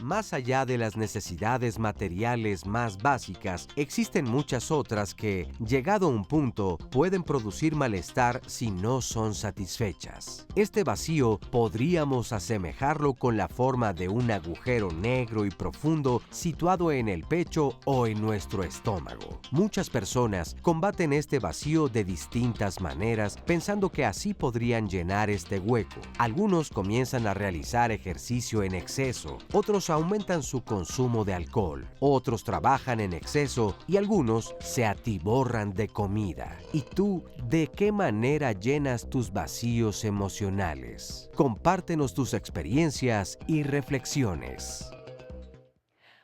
Más allá de las necesidades materiales más básicas, existen muchas otras que, llegado a un punto, pueden producir malestar si no son satisfechas. Este vacío podríamos asemejarlo con la forma de un agujero negro y profundo situado en el pecho o en nuestro estómago. Muchas personas combaten este vacío de distintas maneras, pensando que así podrían llenar este hueco. Algunos comienzan a realizar ejercicio en exceso, otros aumentan su consumo de alcohol, otros trabajan en exceso y algunos se atiborran de comida. ¿Y tú, de qué manera llenas tus vacíos emocionales? Compártenos tus experiencias y reflexiones.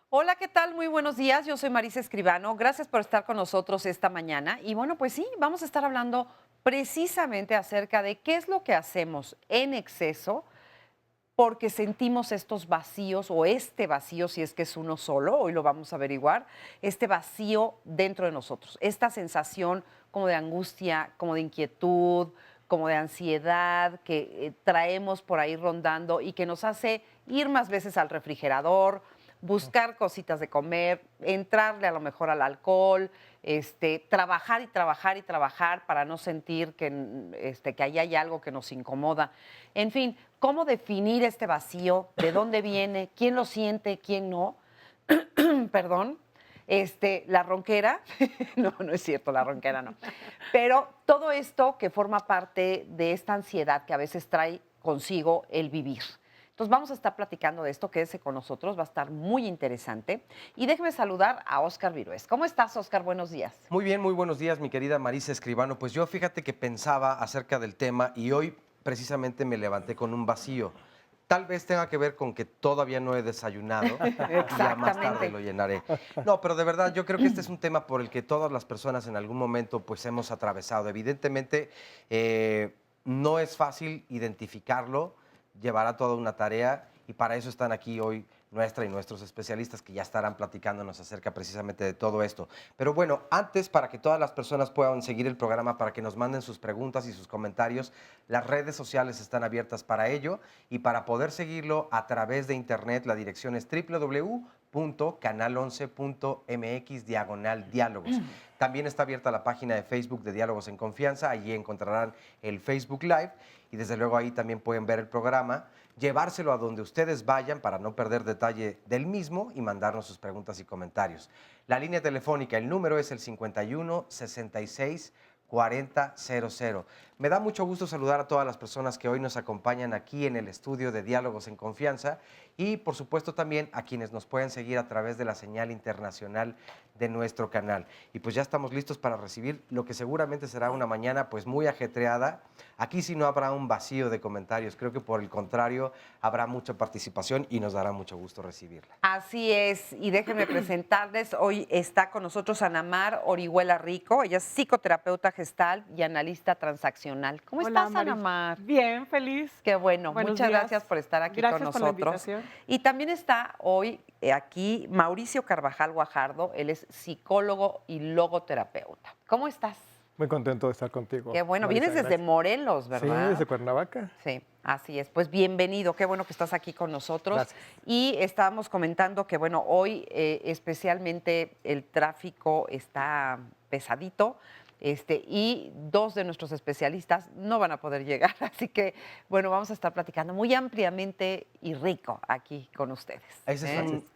Hola, ¿qué tal? Muy buenos días. Yo soy Marisa Escribano. Gracias por estar con nosotros esta mañana. Y bueno, pues sí, vamos a estar hablando precisamente acerca de qué es lo que hacemos en exceso porque sentimos estos vacíos o este vacío, si es que es uno solo, hoy lo vamos a averiguar, este vacío dentro de nosotros, esta sensación como de angustia, como de inquietud, como de ansiedad que traemos por ahí rondando y que nos hace ir más veces al refrigerador, buscar cositas de comer, entrarle a lo mejor al alcohol, trabajar y trabajar y trabajar para no sentir que ahí hay algo que nos incomoda. En fin, ¿cómo definir este vacío? ¿De dónde viene? ¿Quién lo siente? ¿Quién no? Perdón. La ronquera, no, no es cierto, la ronquera no. Pero todo esto que forma parte de esta ansiedad que a veces trae consigo el vivir. Entonces vamos a estar platicando de esto, quédese con nosotros, va a estar muy interesante. Y déjeme saludar a Óscar Virués. ¿Cómo estás, Óscar? Buenos días. Muy bien, muy buenos días, mi querida Marisa Escribano. Pues yo fíjate que pensaba acerca del tema y hoy precisamente me levanté con un vacío. Tal vez tenga que ver con que todavía no he desayunado y ya más tarde lo llenaré. No, pero de verdad yo creo que este es un tema por el que todas las personas en algún momento pues hemos atravesado. Evidentemente no es fácil identificarlo, llevará toda una tarea y para eso están aquí hoy nuestra y nuestros especialistas que ya estarán platicándonos acerca precisamente de todo esto. Pero bueno, antes, para que todas las personas puedan seguir el programa, para que nos manden sus preguntas y sus comentarios, las redes sociales están abiertas para ello y para poder seguirlo a través de internet, la dirección es www.canal11.mx/diálogos. También está abierta la página de Facebook de Diálogos en Confianza, allí encontrarán el Facebook Live y desde luego ahí también pueden ver el programa, llevárselo a donde ustedes vayan para no perder detalle del mismo y mandarnos sus preguntas y comentarios. La línea telefónica, el número es el 51 66 4000. Me da mucho gusto saludar a todas las personas que hoy nos acompañan aquí en el estudio de Diálogos en Confianza y por supuesto también a quienes nos pueden seguir a través de la señal internacional de nuestro canal. Y pues ya estamos listos para recibir lo que seguramente será una mañana pues muy ajetreada. Aquí sí no habrá un vacío de comentarios, creo que por el contrario habrá mucha participación y nos dará mucho gusto recibirla. Así es, y déjenme presentarles, hoy está con nosotros Ana Mar Orihuela Rico, ella es psicoterapeuta gestal y analista transaccional. ¿Cómo estás, Ana Mar? Bien, feliz. Qué bueno, Buenos muchas días. gracias por estar aquí Gracias con por la nosotros. invitación. Y también está hoy aquí Mauricio Carvajal Guajardo, él es psicólogo y logoterapeuta. ¿Cómo estás? Muy contento de estar contigo. Qué bueno, Marisa, vienes desde gracias. Morelos, ¿verdad? Sí, desde Cuernavaca. Sí, así es. Pues bienvenido, qué bueno que estás aquí con nosotros. Gracias. Y estábamos comentando que, bueno, hoy especialmente el tráfico está pesadito. Y dos de nuestros especialistas no van a poder llegar, así que, bueno, vamos a estar platicando muy ampliamente y rico aquí con ustedes.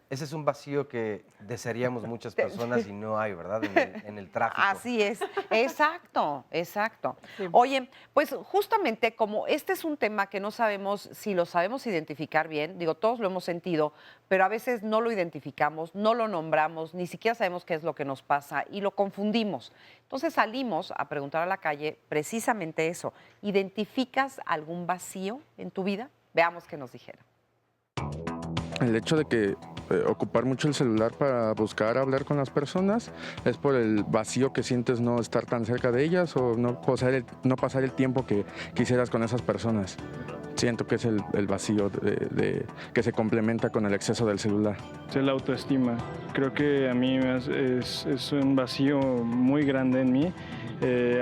Ese es un vacío que desearíamos muchas personas y no hay, ¿verdad? En el tráfico. Así es, exacto, exacto. Sí. Oye, pues justamente como este es un tema que no sabemos si lo sabemos identificar bien, digo, todos lo hemos sentido, pero a veces no lo identificamos, no lo nombramos, ni siquiera sabemos qué es lo que nos pasa y lo confundimos. Entonces salimos a preguntar a la calle precisamente eso. ¿Identificas algún vacío en tu vida? Veamos qué nos dijeron. El hecho de que ocupar mucho el celular para buscar hablar con las personas es por el vacío que sientes no estar tan cerca de ellas o no pasar el tiempo que quisieras con esas personas. Siento que es el vacío que se complementa con el exceso del celular. Es la autoestima. Creo que a mí es un vacío muy grande en mí,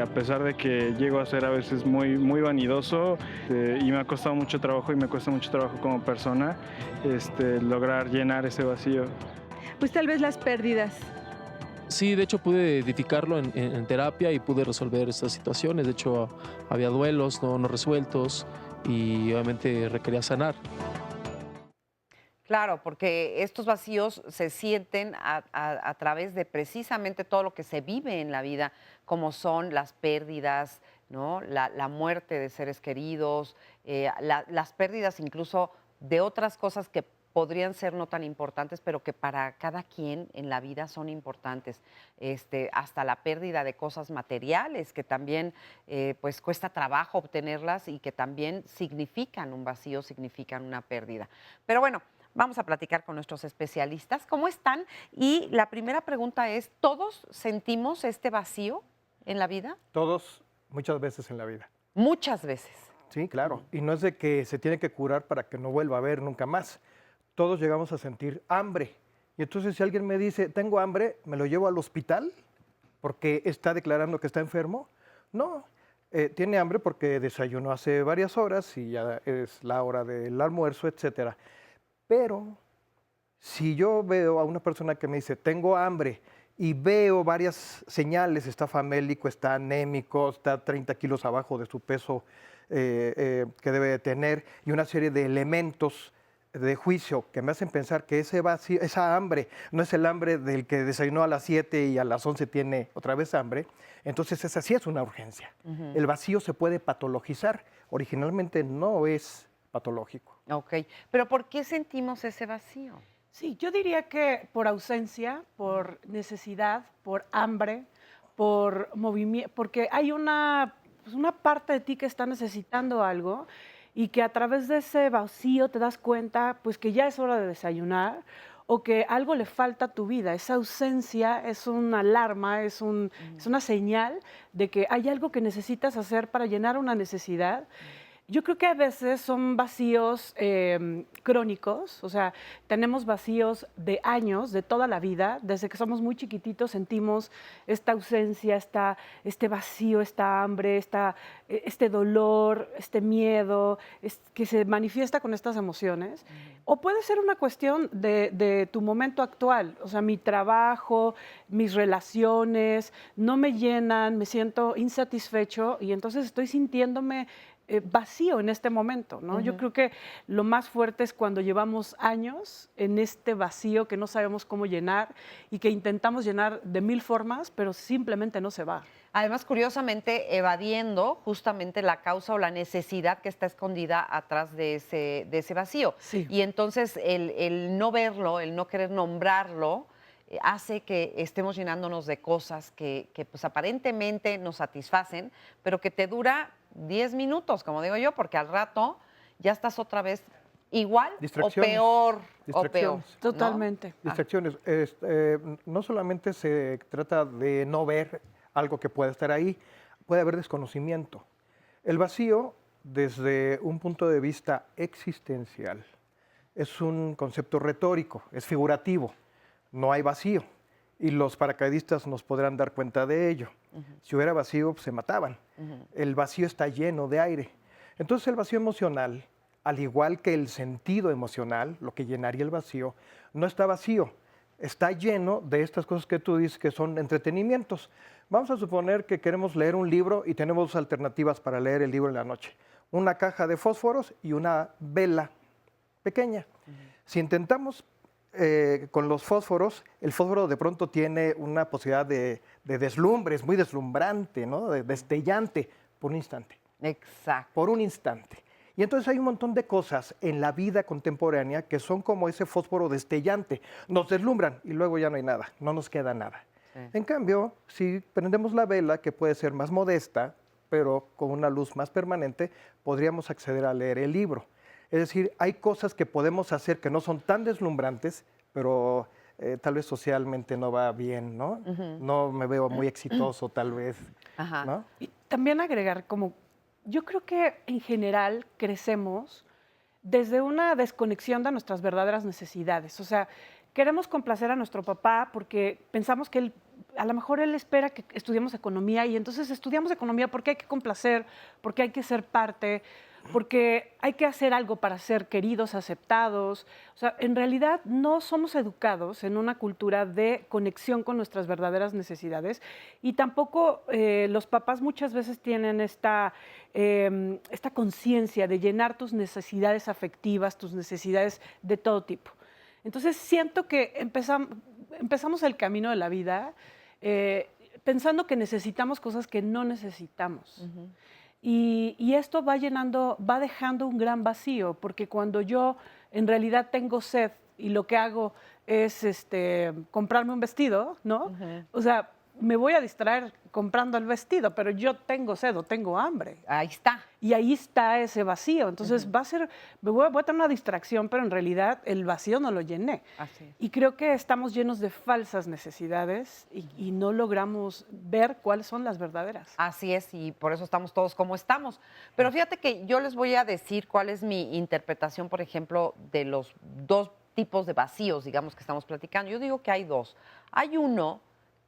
a pesar de que llego a ser a veces muy vanidoso y me ha costado mucho trabajo y me cuesta mucho trabajo como persona lograr llenar ese vacío. Pues tal vez las pérdidas. Sí, de hecho pude identificarlo en terapia y pude resolver estas situaciones. De hecho, había duelos no resueltos y obviamente requería sanar. Claro, porque estos vacíos se sienten a través de precisamente todo lo que se vive en la vida, como son las pérdidas, ¿no? La muerte de seres queridos, las pérdidas incluso de otras cosas que podrían ser no tan importantes, pero que para cada quien en la vida son importantes. Hasta la pérdida de cosas materiales, que también pues cuesta trabajo obtenerlas y que también significan un vacío, significan una pérdida. Pero bueno, vamos a platicar con nuestros especialistas. ¿Cómo están? Y la primera pregunta es, ¿todos sentimos este vacío en la vida? Todos, muchas veces en la vida. Muchas veces. Sí, claro. Y no es de que se tiene que curar para que no vuelva a haber nunca más. Todos llegamos a sentir hambre. Y entonces si alguien me dice, tengo hambre, ¿me lo llevo al hospital porque está declarando que está enfermo? No, tiene hambre porque desayunó hace varias horas y ya es la hora del almuerzo, etcétera. Pero si yo veo a una persona que me dice, tengo hambre, y veo varias señales, está famélico, está anémico, está 30 kilos abajo de su peso que debe de tener, y una serie de elementos de juicio que me hacen pensar que ese vacío, esa hambre no es el hambre del que desayunó a las 7 y a las 11 tiene otra vez hambre, entonces esa sí es una urgencia. El vacío se puede patologizar, originalmente no es patológico. Ok, pero ¿por qué sentimos ese vacío? Sí, yo diría que por ausencia, por necesidad, por hambre, por movimiento, porque hay una parte de ti que está necesitando algo y que a través de ese vacío te das cuenta pues que ya es hora de desayunar o que algo le falta a tu vida. Esa ausencia es una alarma, es una señal de que hay algo que necesitas hacer para llenar una necesidad. Yo creo que a veces son vacíos crónicos, o sea, tenemos vacíos de años, de toda la vida, desde que somos muy chiquititos sentimos esta ausencia, este vacío, esta hambre, este dolor, este miedo, que se manifiesta con estas emociones. O puede ser una cuestión de tu momento actual, o sea, mi trabajo, mis relaciones no me llenan, me siento insatisfecho y entonces estoy sintiéndome vacío en este momento, ¿no? Yo creo que lo más fuerte es cuando llevamos años en este vacío que no sabemos cómo llenar y que intentamos llenar de 1000 formas, pero simplemente no se va. Además, curiosamente, evadiendo justamente la causa o la necesidad que está escondida atrás de ese vacío. Sí. Y entonces el no verlo, el no querer nombrarlo, hace que estemos llenándonos de cosas que pues aparentemente nos satisfacen, pero que te dura 10 minutos, como digo yo, porque al rato ya estás otra vez igual o peor. Distracciones. ¿no? Totalmente. Distracciones. No solamente se trata de no ver algo que pueda estar ahí, puede haber desconocimiento. El vacío, desde un punto de vista existencial, es un concepto retórico, es figurativo. No hay vacío y los paracaidistas nos podrán dar cuenta de ello. Si hubiera vacío, pues, se mataban. El vacío está lleno de aire. Entonces el vacío emocional, al igual que el sentido emocional, lo que llenaría el vacío, no está vacío, está lleno de estas cosas que tú dices que son entretenimientos. Vamos a suponer que queremos leer un libro y tenemos dos alternativas para leer el libro en la noche. Una caja de fósforos y una vela pequeña. Si intentamos con los fósforos, el fósforo de pronto tiene una posibilidad de deslumbre, es muy deslumbrante, ¿no? Destellante por un instante. Exacto. Por un instante. Y entonces hay un montón de cosas en la vida contemporánea que son como ese fósforo destellante. Nos deslumbran y luego ya no hay nada, no nos queda nada. Sí. En cambio, si prendemos la vela, que puede ser más modesta, pero con una luz más permanente, podríamos acceder a leer el libro. Es decir, hay cosas que podemos hacer que no son tan deslumbrantes, pero tal vez socialmente no va bien, ¿no? No me veo muy exitoso, tal vez, Ajá. ¿no? Y también agregar, como yo creo que en general crecemos desde una desconexión de nuestras verdaderas necesidades. O sea, queremos complacer a nuestro papá porque pensamos que él, a lo mejor él espera que estudiemos economía y entonces estudiamos economía porque hay que complacer, porque hay que ser parte, porque hay que hacer algo para ser queridos, aceptados. O sea, en realidad no somos educados en una cultura de conexión con nuestras verdaderas necesidades y tampoco los papás muchas veces tienen esta conciencia de llenar tus necesidades afectivas, tus necesidades de todo tipo. Entonces siento que empezamos el camino de la vida pensando que necesitamos cosas que no necesitamos. Y esto va dejando un gran vacío, porque cuando yo en realidad tengo sed y lo que hago es comprarme un vestido, ¿no? O sea, me voy a distraer comprando el vestido, pero yo tengo sed o tengo hambre. Ahí está. Y ahí está ese vacío. Entonces voy a tener una distracción, pero en realidad el vacío no lo llené. Así es. Y creo que estamos llenos de falsas necesidades y no logramos ver cuáles son las verdaderas. Así es, y por eso estamos todos como estamos. Pero fíjate que yo les voy a decir cuál es mi interpretación, por ejemplo, de los dos tipos de vacíos, digamos, que estamos platicando. Yo digo que hay dos. Hay uno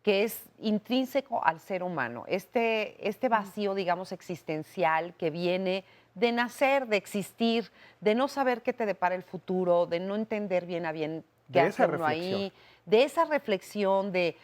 que es intrínseco al ser humano, este vacío, digamos, existencial que viene de nacer, de existir, de no saber qué te depara el futuro, de no entender bien a bien qué hace uno ahí, de esa reflexión de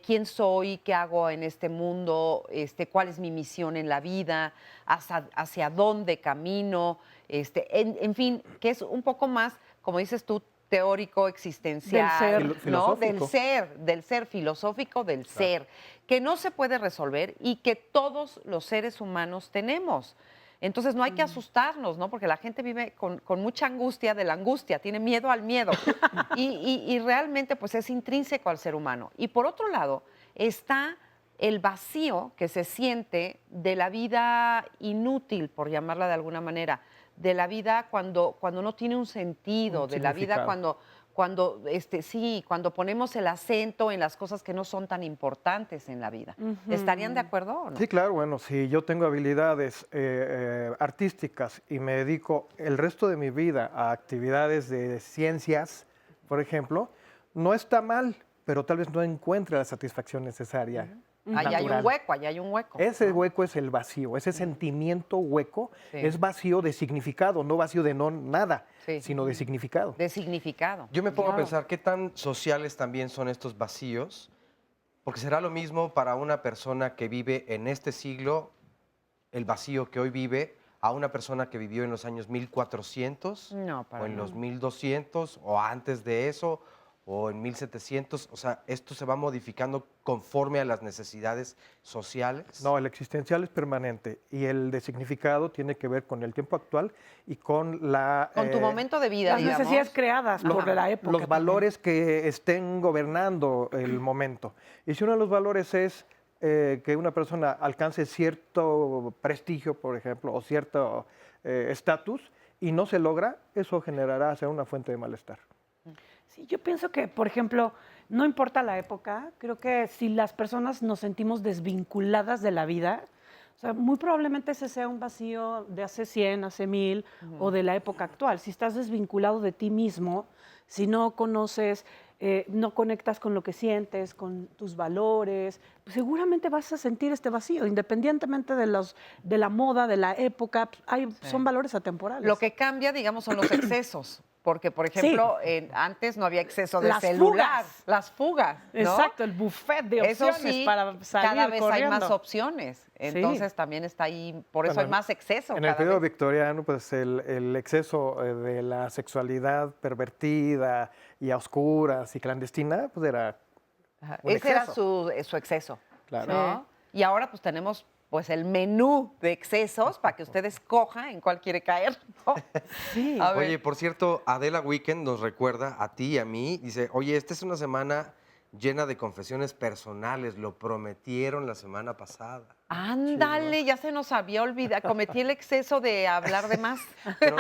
quién soy, qué hago en este mundo, cuál es mi misión en la vida, hacia dónde camino, en fin, que es un poco más, como dices tú, teórico, existencial, Del ser. ¿no? Filosófico. Del ser filosófico, del ser, que no se puede resolver y que todos los seres humanos tenemos. Entonces no hay que asustarnos, ¿no? Porque la gente vive con mucha angustia de la angustia, tiene miedo al miedo. Y realmente pues es intrínseco al ser humano. Y por otro lado está el vacío que se siente de la vida inútil, por llamarla de alguna manera, de la vida cuando no tiene un sentido, de la vida cuando ponemos el acento en las cosas que no son tan importantes en la vida. ¿Estarían de acuerdo o no? Sí, claro, bueno, si yo tengo habilidades artísticas y me dedico el resto de mi vida a actividades de ciencias, por ejemplo, no está mal, pero tal vez no encuentre la satisfacción necesaria. Ahí hay un hueco, ahí hay un hueco. Ese hueco es el vacío, ese sentimiento hueco es vacío de significado, no vacío de no nada, sino de significado. De significado. Yo me pongo a pensar qué tan sociales también son estos vacíos, porque será lo mismo para una persona que vive en este siglo, el vacío que hoy vive, a una persona que vivió en los años 1400, No, para o en nada. los 1200, o antes de eso, o en 1700. O sea, esto se va modificando conforme a las necesidades sociales. No, el existencial es permanente y el de significado tiene que ver con el tiempo actual y con Con tu momento de vida, Las digamos. necesidades creadas por la época. los valores que estén gobernando el momento. Y si uno de los valores es que una persona alcance cierto prestigio, por ejemplo, o cierto estatus, y no se logra, eso generará ser una fuente de malestar. Sí, yo pienso que, por ejemplo, no importa la época, creo que si las personas nos sentimos desvinculadas de la vida, o sea, muy probablemente ese sea un vacío de hace 100, hace 1000 o de la época actual. Si estás desvinculado de ti mismo, si no conoces, no conectas con lo que sientes, con tus valores, pues seguramente vas a sentir este vacío, independientemente de la moda, de la época, son valores atemporales. Lo que cambia, digamos, son los excesos. Porque, por ejemplo, antes no había exceso de Las celular. fugas. Las fugas, ¿no? Exacto, el buffet de Eso opciones sí, para salir cada vez corriendo. hay más opciones. Entonces también está ahí, por eso Bueno, hay más exceso. En el cada periodo vez. victoriano, pues el exceso de la sexualidad pervertida y a oscuras y clandestina, pues era Ajá. un Ese era exceso. su exceso. Claro. ¿no? Y ahora pues tenemos pues el menú de excesos para que usted escoja en cuál quiere caer. ¿no? Sí. A ver. Oye, por cierto, Adela Weekend nos recuerda a ti y a mí, dice, oye, esta es una semana llena de confesiones personales. Lo prometieron la semana pasada. Ándale, ya se nos había olvidado. Cometí el exceso de hablar de más. Pero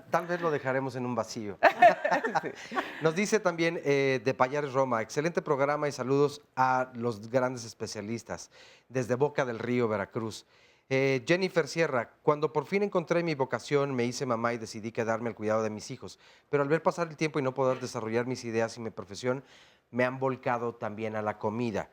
tal vez lo dejaremos en un vacío. Nos dice también de Payares Roma, excelente programa y saludos a los grandes especialistas desde Boca del Río, Veracruz. Jennifer Sierra, cuando por fin encontré mi vocación, me hice mamá y decidí quedarme al cuidado de mis hijos. Pero al ver pasar el tiempo y no poder desarrollar mis ideas y mi profesión, me han volcado también a la comida.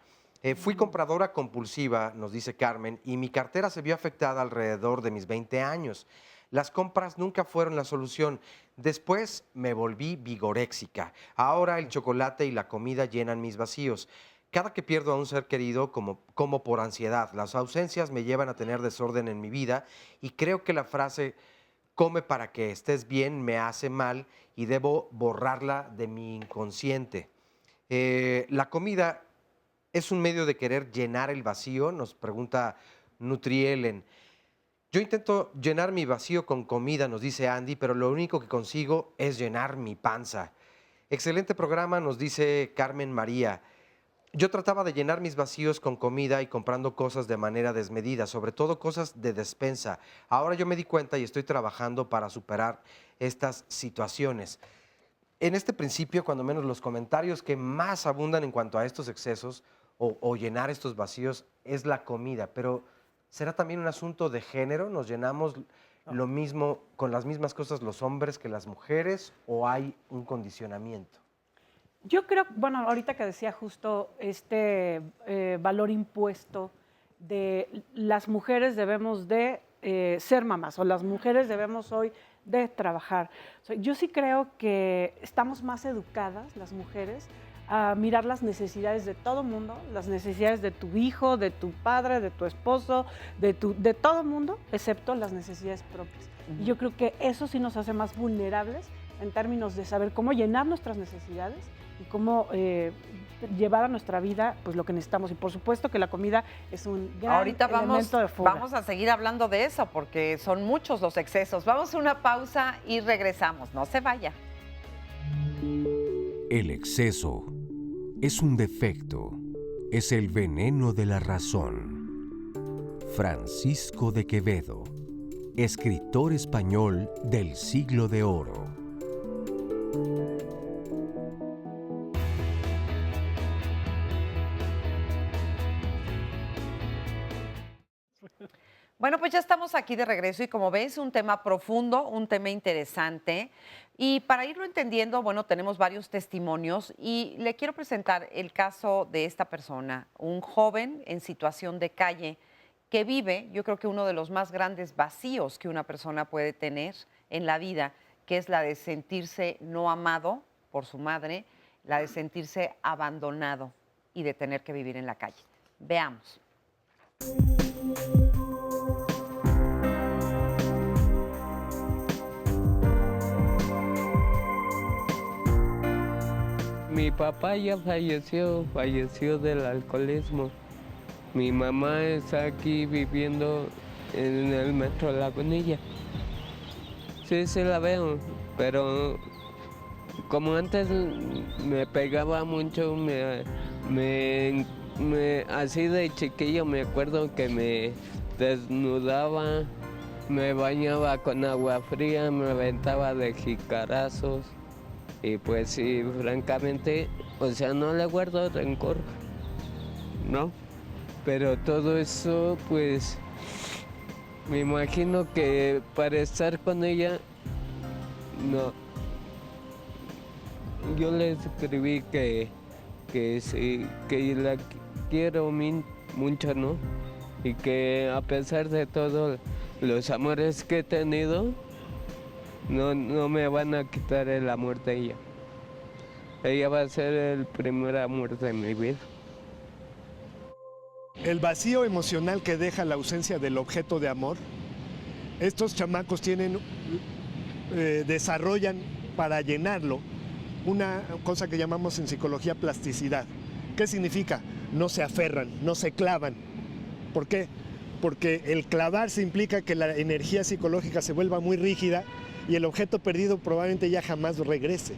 Fui compradora compulsiva, nos dice Carmen, y mi cartera se vio afectada alrededor de mis 20 años. Las compras nunca fueron la solución. Después me volví vigoréxica. Ahora el chocolate y la comida llenan mis vacíos. Cada que pierdo a un ser querido, como por ansiedad, las ausencias me llevan a tener desorden en mi vida y creo que la frase come para que estés bien me hace mal y debo borrarla de mi inconsciente. La comida es un medio de querer llenar el vacío, nos pregunta Nutrielen. Yo intento llenar mi vacío con comida, nos dice Andy, pero lo único que consigo es llenar mi panza. Excelente programa, nos dice Carmen María. Yo trataba de llenar mis vacíos con comida y comprando cosas de manera desmedida, sobre todo cosas de despensa. Ahora yo me di cuenta y estoy trabajando para superar estas situaciones. En este principio, cuando menos los comentarios que más abundan en cuanto a estos excesos o llenar estos vacíos es la comida, pero ¿será también un asunto de género? ¿Nos llenamos lo mismo con las mismas cosas los hombres que las mujeres o hay un condicionamiento? Yo creo, bueno, ahorita que decía justo este valor impuesto de las mujeres debemos de ser mamás o las mujeres debemos hoy de trabajar. Yo sí creo que estamos más educadas las mujeres a mirar las necesidades de todo mundo, las necesidades de tu hijo, de tu padre, de tu esposo, de todo mundo, excepto las necesidades propias. Y yo creo que eso sí nos hace más vulnerables en términos de saber cómo llenar nuestras necesidades y cómo llevar a nuestra vida pues lo que necesitamos. Y por supuesto que la comida es un gran elemento de fuga. Vamos a seguir hablando de eso porque son muchos los excesos. Vamos a una pausa y regresamos. No se vaya. El exceso es un defecto, es el veneno de la razón. Francisco de Quevedo, escritor español del Siglo de Oro. Bueno, pues ya estamos aquí de regreso y como ves, un tema profundo, un tema interesante. Y para irlo entendiendo, bueno, tenemos varios testimonios y le quiero presentar el caso de esta persona, un joven en situación de calle que vive, yo creo que uno de los más grandes vacíos que una persona puede tener en la vida, que es la de sentirse no amado por su madre, la de sentirse abandonado y de tener que vivir en la calle. Veamos. Mi papá ya falleció del alcoholismo. Mi mamá está aquí viviendo en el Metro Lagunilla. Sí, la veo, pero como antes me pegaba mucho, así de chiquillo me acuerdo que me desnudaba, me bañaba con agua fría, me aventaba de jicarazos. Y pues sí, francamente, o sea, no le guardo rencor, ¿no? Pero todo eso, pues, me imagino que para estar con ella, no. Yo le escribí que sí, que la quiero mucho, ¿no? Y que a pesar de todos los amores que he tenido, no me van a quitar el amor de ella. Ella va a ser el primer amor de mi vida. El vacío emocional que deja la ausencia del objeto de amor, estos chamacos desarrollan para llenarlo una cosa que llamamos en psicología plasticidad. ¿Qué significa? No se aferran, no se clavan. ¿Por qué? Porque el clavarse implica que la energía psicológica se vuelva muy rígida y el objeto perdido probablemente ya jamás regrese.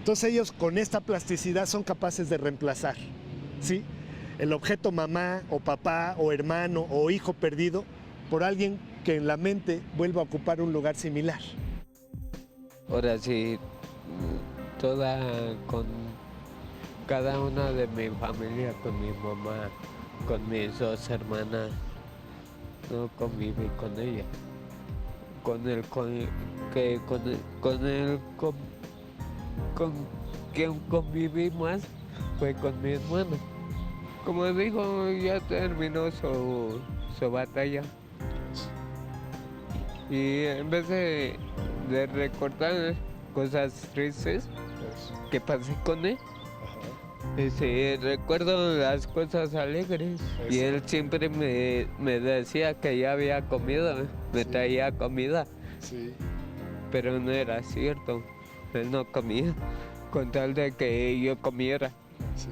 Entonces ellos con esta plasticidad son capaces de reemplazar, ¿sí?, el objeto mamá o papá o hermano o hijo perdido por alguien que en la mente vuelva a ocupar un lugar similar. Ahora sí, toda con cada una de mi familia, con mi mamá, con mis dos hermanas, no conviví con ella. Con quien conviví más fue con mi hermana. Como dijo, ya terminó su batalla. Y en vez de recordar cosas tristes que pasé con él, recuerdo las cosas alegres. Y él siempre me decía que ya había comido, me traía comida. Sí. Pero no era cierto, él no comía, con tal de que yo comiera. Sí.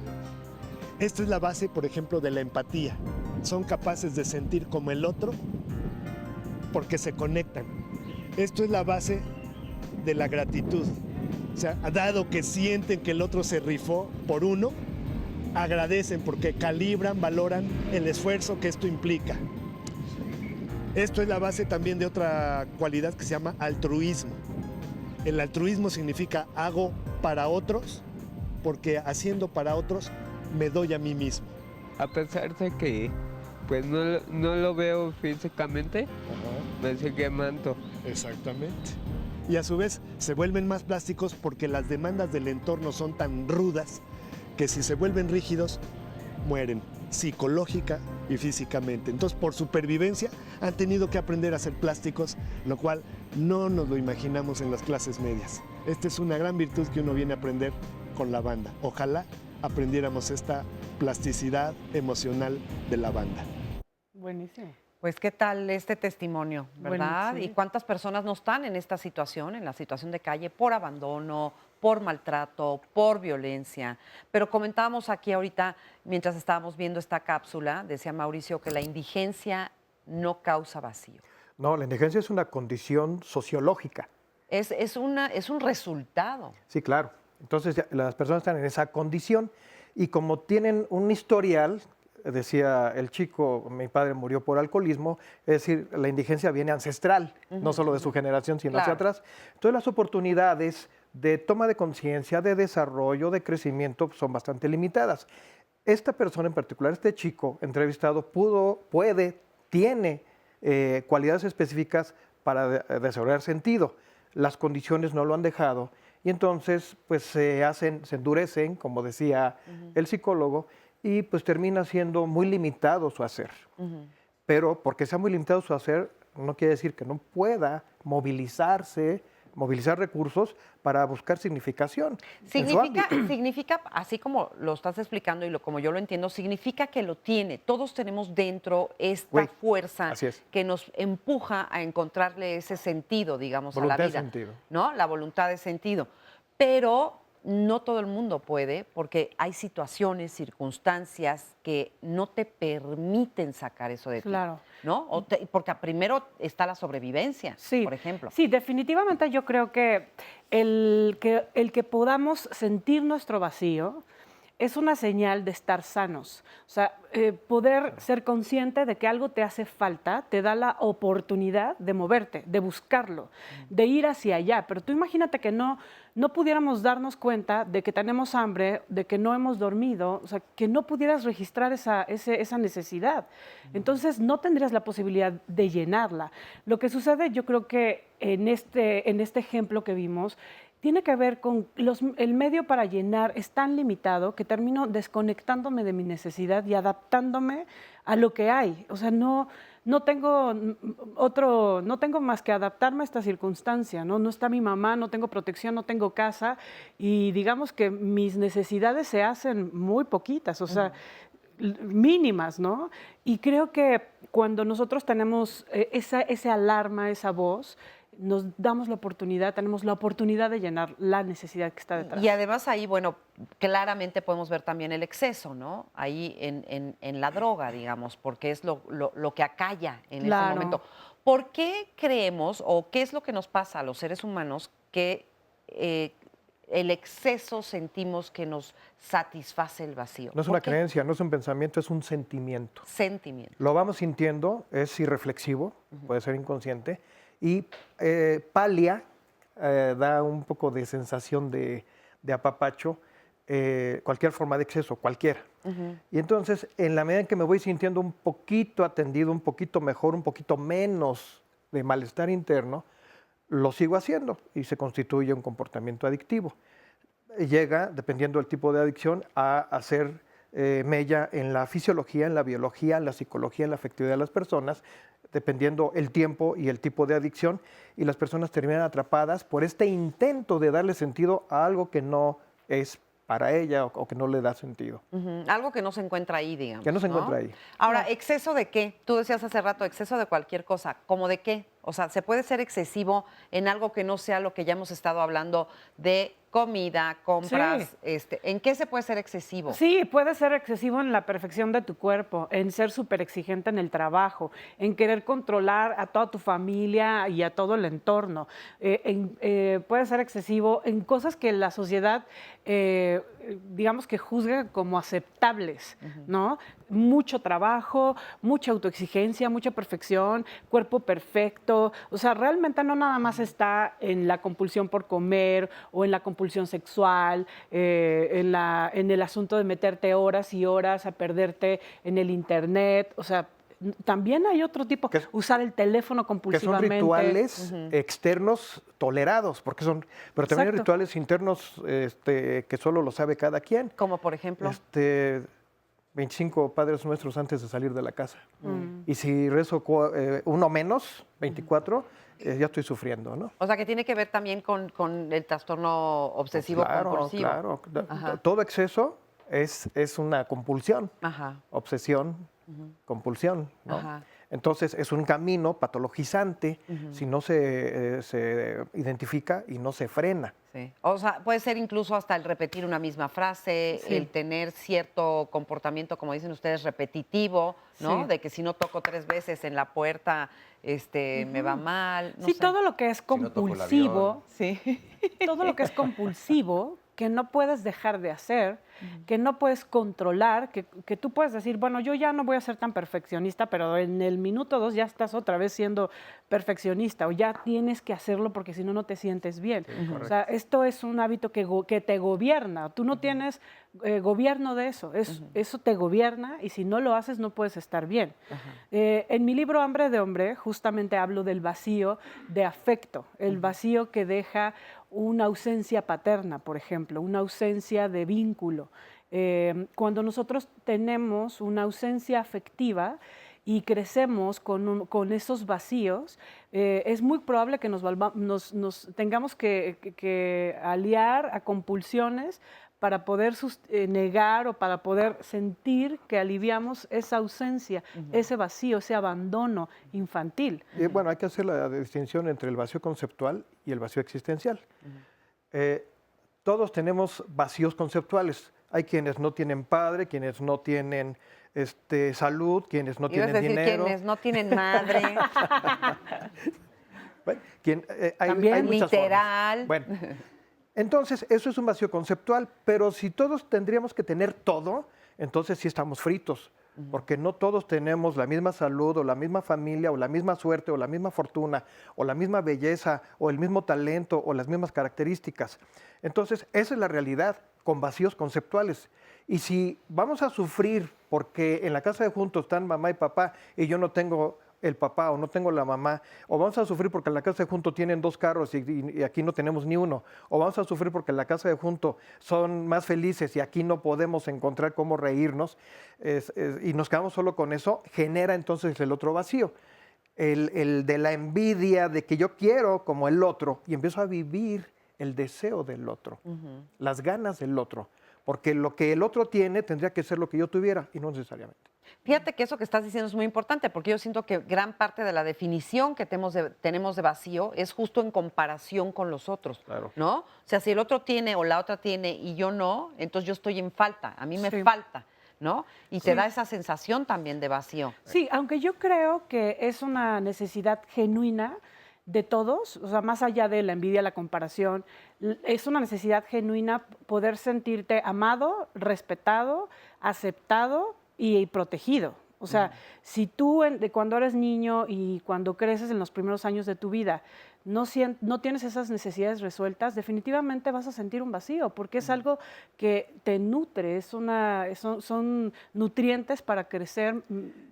Esta es la base, por ejemplo, de la empatía. Son capaces de sentir como el otro porque se conectan. Esto es la base de la gratitud. O sea, dado que sienten que el otro se rifó por uno, agradecen porque calibran, valoran el esfuerzo que esto implica. Esto es la base también de otra cualidad que se llama altruismo. El altruismo significa hago para otros porque haciendo para otros me doy a mí mismo. A pesar de que pues no lo veo físicamente, me sigue amando. Exactamente. Y a su vez se vuelven más plásticos porque las demandas del entorno son tan rudas que si se vuelven rígidos, mueren psicológica y físicamente. Entonces, por supervivencia, han tenido que aprender a ser plásticos, lo cual no nos lo imaginamos en las clases medias. Esta es una gran virtud que uno viene a aprender con la banda. Ojalá aprendiéramos esta plasticidad emocional de la banda. Buenísimo. Pues qué tal este testimonio, ¿verdad? Bueno, sí. Y cuántas personas no están en esta situación, en la situación de calle, por abandono, por maltrato, por violencia. Pero comentábamos aquí ahorita, mientras estábamos viendo esta cápsula, decía Mauricio que la indigencia no causa vacío. No, la indigencia es una condición sociológica. Es un resultado. Sí, claro. Entonces las personas están en esa condición y como tienen un historial, decía el chico, mi padre murió por alcoholismo, es decir, la indigencia viene ancestral, no solo de su generación, sino hacia atrás. Entonces las oportunidades de toma de conciencia, de desarrollo, de crecimiento son bastante limitadas. Esta persona en particular, este chico entrevistado, tiene cualidades específicas para desarrollar sentido. Las condiciones no lo han dejado y entonces pues se endurecen, como decía el psicólogo, y pues termina siendo muy limitado su hacer. Pero porque sea muy limitado su hacer, no quiere decir que no pueda movilizar recursos para buscar significación. Significa, así como lo estás explicando y como yo lo entiendo, significa que lo tiene. Todos tenemos dentro esta fuerza que nos empuja a encontrarle ese sentido, digamos, a la vida. Sentido. ¿No? La voluntad de sentido. Pero no todo el mundo puede, porque hay situaciones, circunstancias que no te permiten sacar eso de ti. Claro. ¿No? Porque primero está la sobrevivencia, por ejemplo. Sí, definitivamente yo creo que el que podamos sentir nuestro vacío es una señal de estar sanos. O sea, poder ser consciente de que algo te hace falta te da la oportunidad de moverte, de buscarlo, de ir hacia allá. Pero tú imagínate que no pudiéramos darnos cuenta de que tenemos hambre, de que no hemos dormido, o sea, que no pudieras registrar esa necesidad. Entonces, no tendrías la posibilidad de llenarla. Lo que sucede, yo creo que en este ejemplo que vimos, tiene que ver con el medio para llenar es tan limitado que termino desconectándome de mi necesidad y adaptándome a lo que hay. O sea, no tengo más que adaptarme a esta circunstancia, ¿no? No está mi mamá, no tengo protección, no tengo casa y digamos que mis necesidades se hacen muy poquitas, o sea, mínimas, ¿no? Y creo que cuando nosotros tenemos esa alarma, esa voz, nos damos la oportunidad, tenemos la oportunidad de llenar la necesidad que está detrás. Y además ahí, bueno, claramente podemos ver también el exceso, ¿no? Ahí en la droga, digamos, porque es lo que acalla en ese momento. ¿Por qué creemos o qué es lo que nos pasa a los seres humanos que el exceso sentimos que nos satisface el vacío? No es ¿Por una qué? creencia, no es un pensamiento, es un sentimiento. Sentimiento. Lo vamos sintiendo, es irreflexivo, puede ser inconsciente, y palia, da un poco de sensación de apapacho, cualquier forma de exceso, cualquiera. Y entonces, en la medida en que me voy sintiendo un poquito atendido, un poquito mejor, un poquito menos de malestar interno, lo sigo haciendo y se constituye un comportamiento adictivo. Llega, dependiendo del tipo de adicción, a hacer mella en la fisiología, en la biología, en la psicología, en la afectividad de las personas, dependiendo el tiempo y el tipo de adicción, y las personas terminan atrapadas por este intento de darle sentido a algo que no es para ella o que no le da sentido. Algo que no se encuentra ahí, digamos. Que no se encuentra ahí. Ahora, ¿exceso de qué? Tú decías hace rato, exceso de cualquier cosa. ¿Cómo de qué? O sea, ¿se puede ser excesivo en algo que no sea lo que ya hemos estado hablando de comida, compras? ¿En qué se puede ser excesivo? Sí, puede ser excesivo en la perfección de tu cuerpo, en ser súper exigente en el trabajo, en querer controlar a toda tu familia y a todo el entorno. Puede ser excesivo en cosas que la sociedad, digamos que juzga como aceptables, ¿no? Mucho trabajo, mucha autoexigencia, mucha perfección, cuerpo perfecto. O sea, realmente no nada más está en la compulsión por comer o en la compulsión sexual, en el asunto de meterte horas y horas a perderte en el internet. O sea, también hay otro tipo, usar el teléfono Que compulsivamente. son rituales externos tolerados, pero también hay Exacto. rituales internos que solo lo sabe cada quien. Como por ejemplo. 25 Padres Nuestros antes de salir de la casa. Y si rezo uno menos, 24, ya estoy sufriendo, ¿no? O sea, que tiene que ver también con el trastorno obsesivo compulsivo. Claro, Ajá. todo exceso es una compulsión, Ajá. obsesión, compulsión, ¿no? Ajá. Entonces es un camino patologizante si no se identifica y no se frena. Sí. O sea, puede ser incluso hasta el repetir una misma frase, Sí. el tener cierto comportamiento, como dicen ustedes, repetitivo, ¿no? Sí. De que si no toco 3 veces en la puerta, me va mal. No Sí, sé. todo lo que es no toco el compulsivo, Sí. todo lo que es compulsivo, que no puedes dejar de hacer, que no puedes controlar, que tú puedes decir, bueno, yo ya no voy a ser tan perfeccionista, pero en el minuto 2 ya estás otra vez siendo perfeccionista o ya tienes que hacerlo porque si no, no te sientes bien. O sea, esto es un hábito que te gobierna. Tú no tienes gobierno de eso. Eso te gobierna y si no lo haces no puedes estar bien. En mi libro Hambre de Hombre justamente hablo del vacío de afecto, el vacío que deja una ausencia paterna, por ejemplo, una ausencia de vínculo. Cuando nosotros tenemos una ausencia afectiva y crecemos con esos vacíos, es muy probable que nos tengamos que aliar a compulsiones para poder negar o para poder sentir que aliviamos esa ausencia, ese vacío, ese abandono infantil. Y bueno, hay que hacer la distinción entre el vacío conceptual y el vacío existencial. Todos tenemos vacíos conceptuales. Hay quienes no tienen padre, quienes no tienen salud, quienes no Ibas a tienen decir dinero. quienes no tienen madre, Bueno, hay también muchas literal. formas. Bueno, entonces eso es un vacío conceptual, pero si todos tendríamos que tener todo, entonces sí estamos fritos, porque no todos tenemos la misma salud o la misma familia o la misma suerte o la misma fortuna o la misma belleza o el mismo talento o las mismas características. Entonces esa es la realidad con vacíos conceptuales. Y si vamos a sufrir porque en la casa de juntos están mamá y papá y yo no tengo el papá o no tengo la mamá, o vamos a sufrir porque en la casa de junto tienen 2 carros y aquí no tenemos ni uno, o vamos a sufrir porque en la casa de junto son más felices y aquí no podemos encontrar cómo reírnos y nos quedamos solo con eso, genera entonces el otro vacío, el de la envidia de que yo quiero como el otro y empiezo a vivir el deseo del otro, las ganas del otro, porque lo que el otro tiene tendría que ser lo que yo tuviera y no necesariamente. Fíjate que eso que estás diciendo es muy importante, porque yo siento que gran parte de la definición que tenemos de vacío es justo en comparación con los otros, Claro. ¿no? O sea, si el otro tiene o la otra tiene y yo no, entonces yo estoy en falta, a mí me Sí. falta, ¿no? Y te Sí. da esa sensación también de vacío. Sí, aunque yo creo que es una necesidad genuina de todos, o sea, más allá de la envidia, la comparación, es una necesidad genuina poder sentirte amado, respetado, aceptado y protegido. O sea, si tú cuando eres niño y cuando creces en los primeros años de tu vida no tienes esas necesidades resueltas, definitivamente vas a sentir un vacío, porque es algo que te nutre, son nutrientes para crecer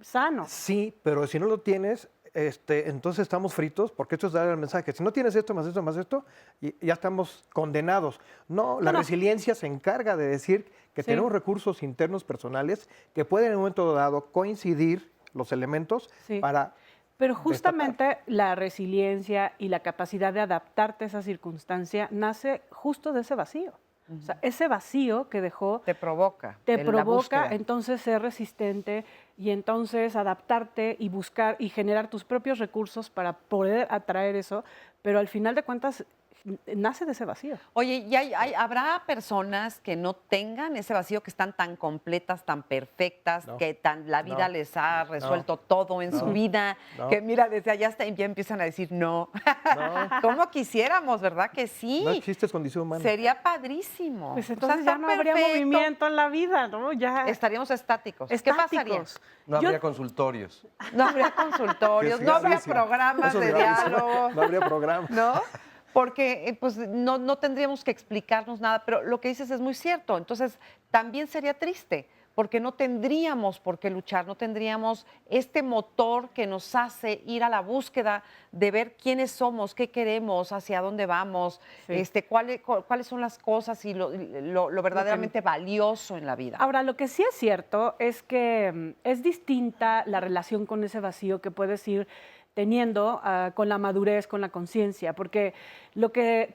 sano. Sí, pero si no lo tienes, entonces estamos fritos, porque esto es dar el mensaje. Si no tienes esto, más esto, y ya estamos condenados. No, la resiliencia se encarga de decir que tenemos recursos internos personales que pueden en un momento dado coincidir los elementos para... Pero justamente la resiliencia y la capacidad de adaptarte a esa circunstancia nace justo de ese vacío. O sea, ese vacío que dejó... Te provoca entonces ser resistente y entonces adaptarte y buscar y generar tus propios recursos para poder atraer eso, pero al final de cuentas nace de ese vacío. Oye, ¿y habrá personas que no tengan ese vacío, que están tan completas, tan perfectas, que la vida les ha resuelto todo en su vida, que mira, desde allá ya empiezan a decir no? ¿Cómo quisiéramos, verdad que sí? No existe condición humana. Sería padrísimo. Pues entonces ya no habría movimiento en la vida, ¿no? Ya estaríamos estáticos. ¿Qué pasaría? No habría consultorios. No habría consultorios, no habría programas de diálogo. No habría programas. ¿No? Porque pues, no tendríamos que explicarnos nada, pero lo que dices es muy cierto. Entonces, también sería triste, porque no tendríamos por qué luchar, no tendríamos este motor que nos hace ir a la búsqueda de ver quiénes somos, qué queremos, hacia dónde vamos, cuáles son las cosas y lo verdaderamente valioso en la vida. Ahora, lo que sí es cierto es que es distinta la relación con ese vacío que puedes ir teniendo con la madurez, con la conciencia, porque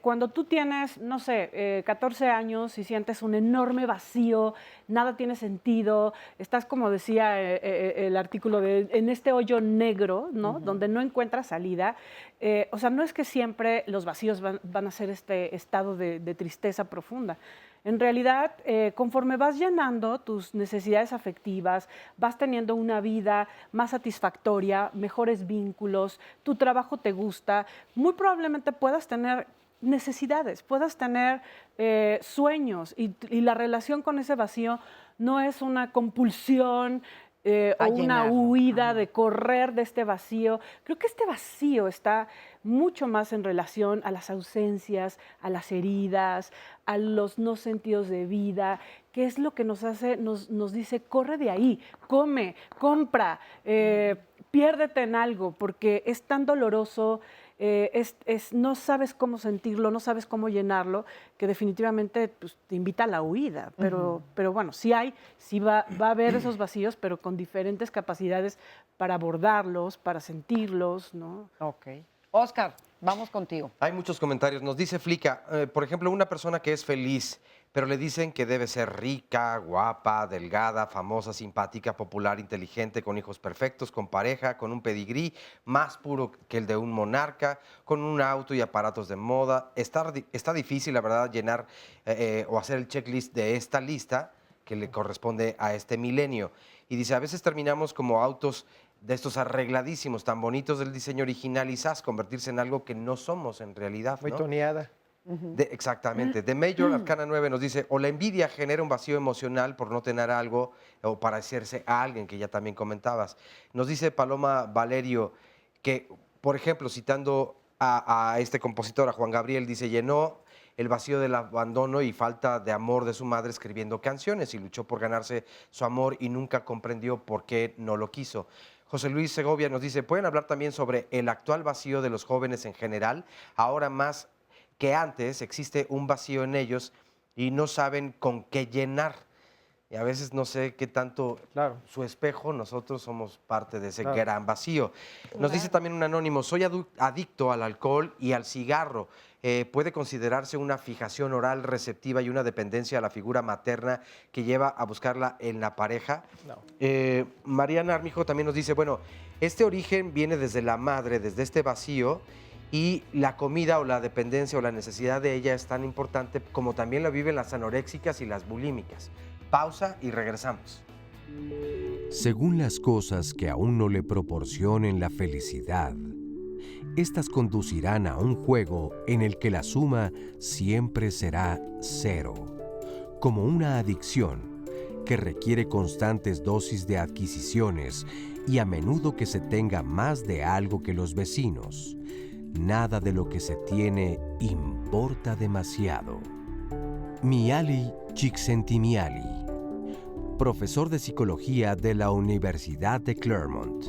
cuando tú tienes, no sé, 14 años y sientes un enorme vacío, nada tiene sentido, estás, como decía el artículo, en este hoyo negro, ¿no? Donde no encuentras salida. O sea, no es que siempre los vacíos van a ser este estado de tristeza profunda. En realidad, conforme vas llenando tus necesidades afectivas, vas teniendo una vida más satisfactoria, mejores vínculos, tu trabajo te gusta, muy probablemente puedas tener necesidades, puedas tener sueños y la relación con ese vacío no es una compulsión o una huida de correr de este vacío. Creo que este vacío está mucho más en relación a las ausencias, a las heridas, a los no sentidos de vida, que es lo que nos hace, nos dice, corre de ahí, come, compra, piérdete en algo, porque es tan doloroso, no sabes cómo sentirlo, no sabes cómo llenarlo, que definitivamente pues, te invita a la huida. Pero bueno, sí va a haber esos vacíos, pero con diferentes capacidades para abordarlos, para sentirlos, ¿no? Ok. Oscar, vamos contigo. Hay muchos comentarios. Nos dice Flica, por ejemplo, una persona que es feliz, pero le dicen que debe ser rica, guapa, delgada, famosa, simpática, popular, inteligente, con hijos perfectos, con pareja, con un pedigrí más puro que el de un monarca, con un auto y aparatos de moda. Está difícil, la verdad, llenar o hacer el checklist de esta lista que le corresponde a este milenio. Y dice, a veces terminamos como autos de estos arregladísimos, tan bonitos del diseño original y convertirse en algo que no somos en realidad, ¿no? Muy toneada. Exactamente. The Major Arcana 9 nos dice, o la envidia genera un vacío emocional por no tener algo o parecerse a alguien, que ya también comentabas. Nos dice Paloma Valerio que, por ejemplo, citando a este compositor, a Juan Gabriel, dice, llenó el vacío del abandono y falta de amor de su madre escribiendo canciones y luchó por ganarse su amor y nunca comprendió por qué no lo quiso. José Luis Segovia nos dice, ¿pueden hablar también sobre el actual vacío de los jóvenes en general? Ahora más que antes existe un vacío en ellos y no saben con qué llenar. Y a veces no sé qué tanto su espejo, nosotros somos parte de ese gran vacío. Nos dice también un anónimo, soy adicto al alcohol y al cigarro. ¿Puede considerarse una fijación oral receptiva y una dependencia a la figura materna que lleva a buscarla en la pareja? No. Mariana Armijo también nos dice, bueno, este origen viene desde la madre, desde este vacío, y la comida o la dependencia o la necesidad de ella es tan importante como también la viven las anoréxicas y las bulímicas. Pausa y regresamos. Según las cosas que a uno le proporcionen la felicidad, Estas conducirán a un juego en el que la suma siempre será cero, como una adicción que requiere constantes dosis de adquisiciones y a menudo que se tenga más de algo que los vecinos. Nada de lo que se tiene importa demasiado. Mihaly Csikszentmihalyi, profesor de psicología de la Universidad de Claremont.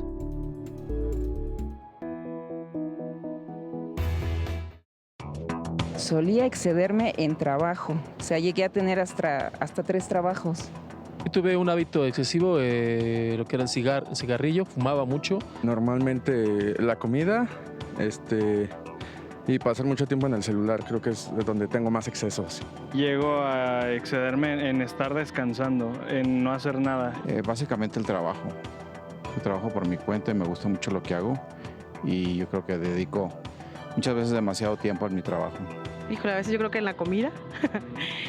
Solía excederme en trabajo, o sea, llegué a tener hasta 3 trabajos. Yo tuve un hábito excesivo, lo que era el cigarrillo, fumaba mucho. Normalmente la comida, y pasar mucho tiempo en el celular, creo que es donde tengo más excesos. Llego a excederme en estar descansando, en no hacer nada. Básicamente el trabajo. Yo trabajo por mi cuenta y me gusta mucho lo que hago y yo creo que dedico muchas veces demasiado tiempo a mi trabajo. Híjole, a veces yo creo que en la comida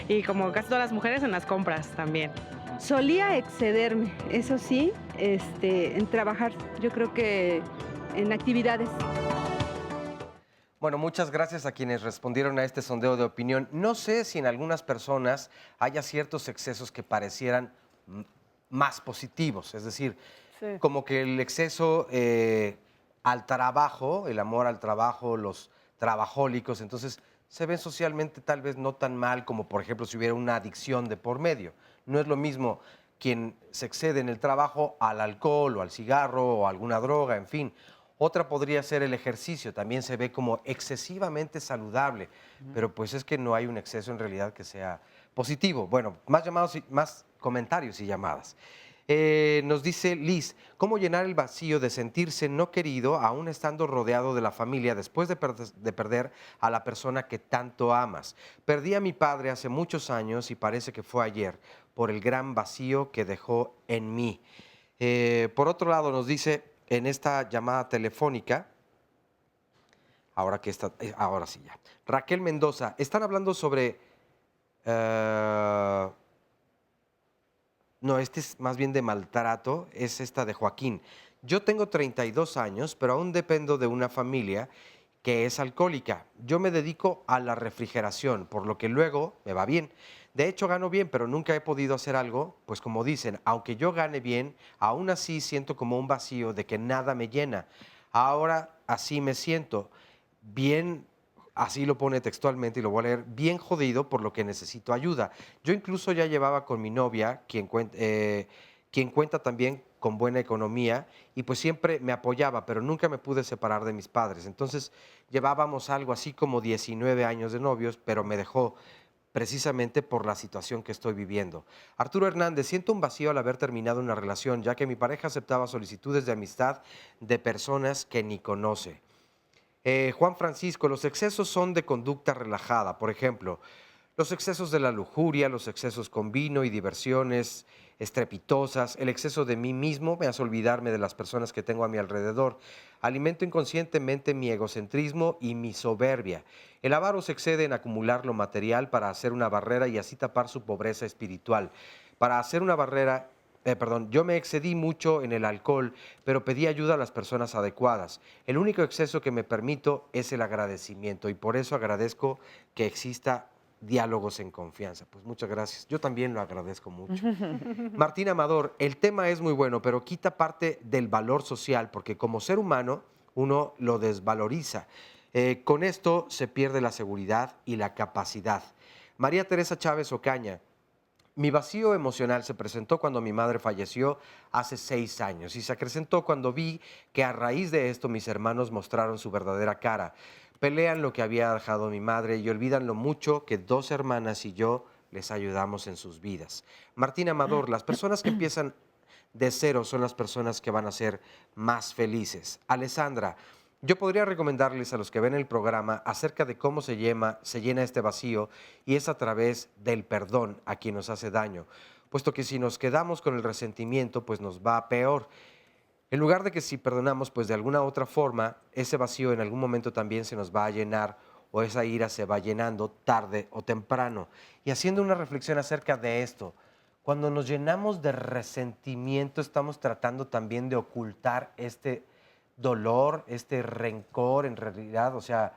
y como casi todas las mujeres en las compras también. Solía excederme, eso sí, en trabajar, yo creo que en actividades. Bueno, muchas gracias a quienes respondieron a este sondeo de opinión. No sé si en algunas personas haya ciertos excesos que parecieran más positivos, es decir, como que el exceso al trabajo, el amor al trabajo, los trabajólicos, entonces se ven socialmente tal vez no tan mal como, por ejemplo, si hubiera una adicción de por medio. No es lo mismo quien se excede en el trabajo al alcohol o al cigarro o a alguna droga, en fin. Otra podría ser el ejercicio, también se ve como excesivamente saludable, pero pues es que no hay un exceso en realidad que sea positivo. Bueno, más comentarios y llamadas. Nos dice Liz, ¿cómo llenar el vacío de sentirse no querido aún estando rodeado de la familia después de perder a la persona que tanto amas? Perdí a mi padre hace muchos años y parece que fue ayer por el gran vacío que dejó en mí. Por otro lado, nos dice en esta llamada telefónica, ahora sí ya, Raquel Mendoza, están hablando sobre... No, este es más bien de maltrato, es esta de Joaquín. Yo tengo 32 años, pero aún dependo de una familia que es alcohólica. Yo me dedico a la refrigeración, por lo que luego me va bien. De hecho, gano bien, pero nunca he podido hacer algo, pues como dicen, aunque yo gane bien, aún así siento como un vacío de que nada me llena. Ahora así me siento, bien. Así lo pone textualmente y lo voy a leer, bien jodido por lo que necesito ayuda. Yo incluso ya llevaba con mi novia, quien cuenta también con buena economía, y pues siempre me apoyaba, pero nunca me pude separar de mis padres. Entonces llevábamos algo así como 19 años de novios, pero me dejó precisamente por la situación que estoy viviendo. Arturo Hernández, siento un vacío al haber terminado una relación, ya que mi pareja aceptaba solicitudes de amistad de personas que ni conoce. Juan Francisco, los excesos son de conducta relajada, por ejemplo, los excesos de la lujuria, los excesos con vino y diversiones estrepitosas, el exceso de mí mismo me hace olvidarme de las personas que tengo a mi alrededor, alimento inconscientemente mi egocentrismo y mi soberbia. El avaro se excede en acumular lo material para hacer una barrera y así tapar su pobreza espiritual. Para hacer una barrera yo me excedí mucho en el alcohol, pero pedí ayuda a las personas adecuadas. El único exceso que me permito es el agradecimiento y por eso agradezco que exista diálogos en confianza. Pues muchas gracias. Yo también lo agradezco mucho. Martín Amador, el tema es muy bueno, pero quita parte del valor social porque como ser humano uno lo desvaloriza. Con esto se pierde la seguridad y la capacidad. María Teresa Chávez Ocaña, mi vacío emocional se presentó cuando mi madre falleció hace 6 años y se acrecentó cuando vi que a raíz de esto mis hermanos mostraron su verdadera cara. Pelean lo que había dejado mi madre y olvidan lo mucho que 2 hermanas y yo les ayudamos en sus vidas. Martín Amador, las personas que empiezan de cero son las personas que van a ser más felices. Alessandra, yo podría recomendarles a los que ven el programa acerca de cómo se llena este vacío y es a través del perdón a quien nos hace daño, puesto que si nos quedamos con el resentimiento, pues nos va peor. En lugar de que si perdonamos, pues de alguna otra forma, ese vacío en algún momento también se nos va a llenar o esa ira se va llenando tarde o temprano. Y haciendo una reflexión acerca de esto, cuando nos llenamos de resentimiento estamos tratando también de ocultar este dolor, este rencor en realidad, o sea,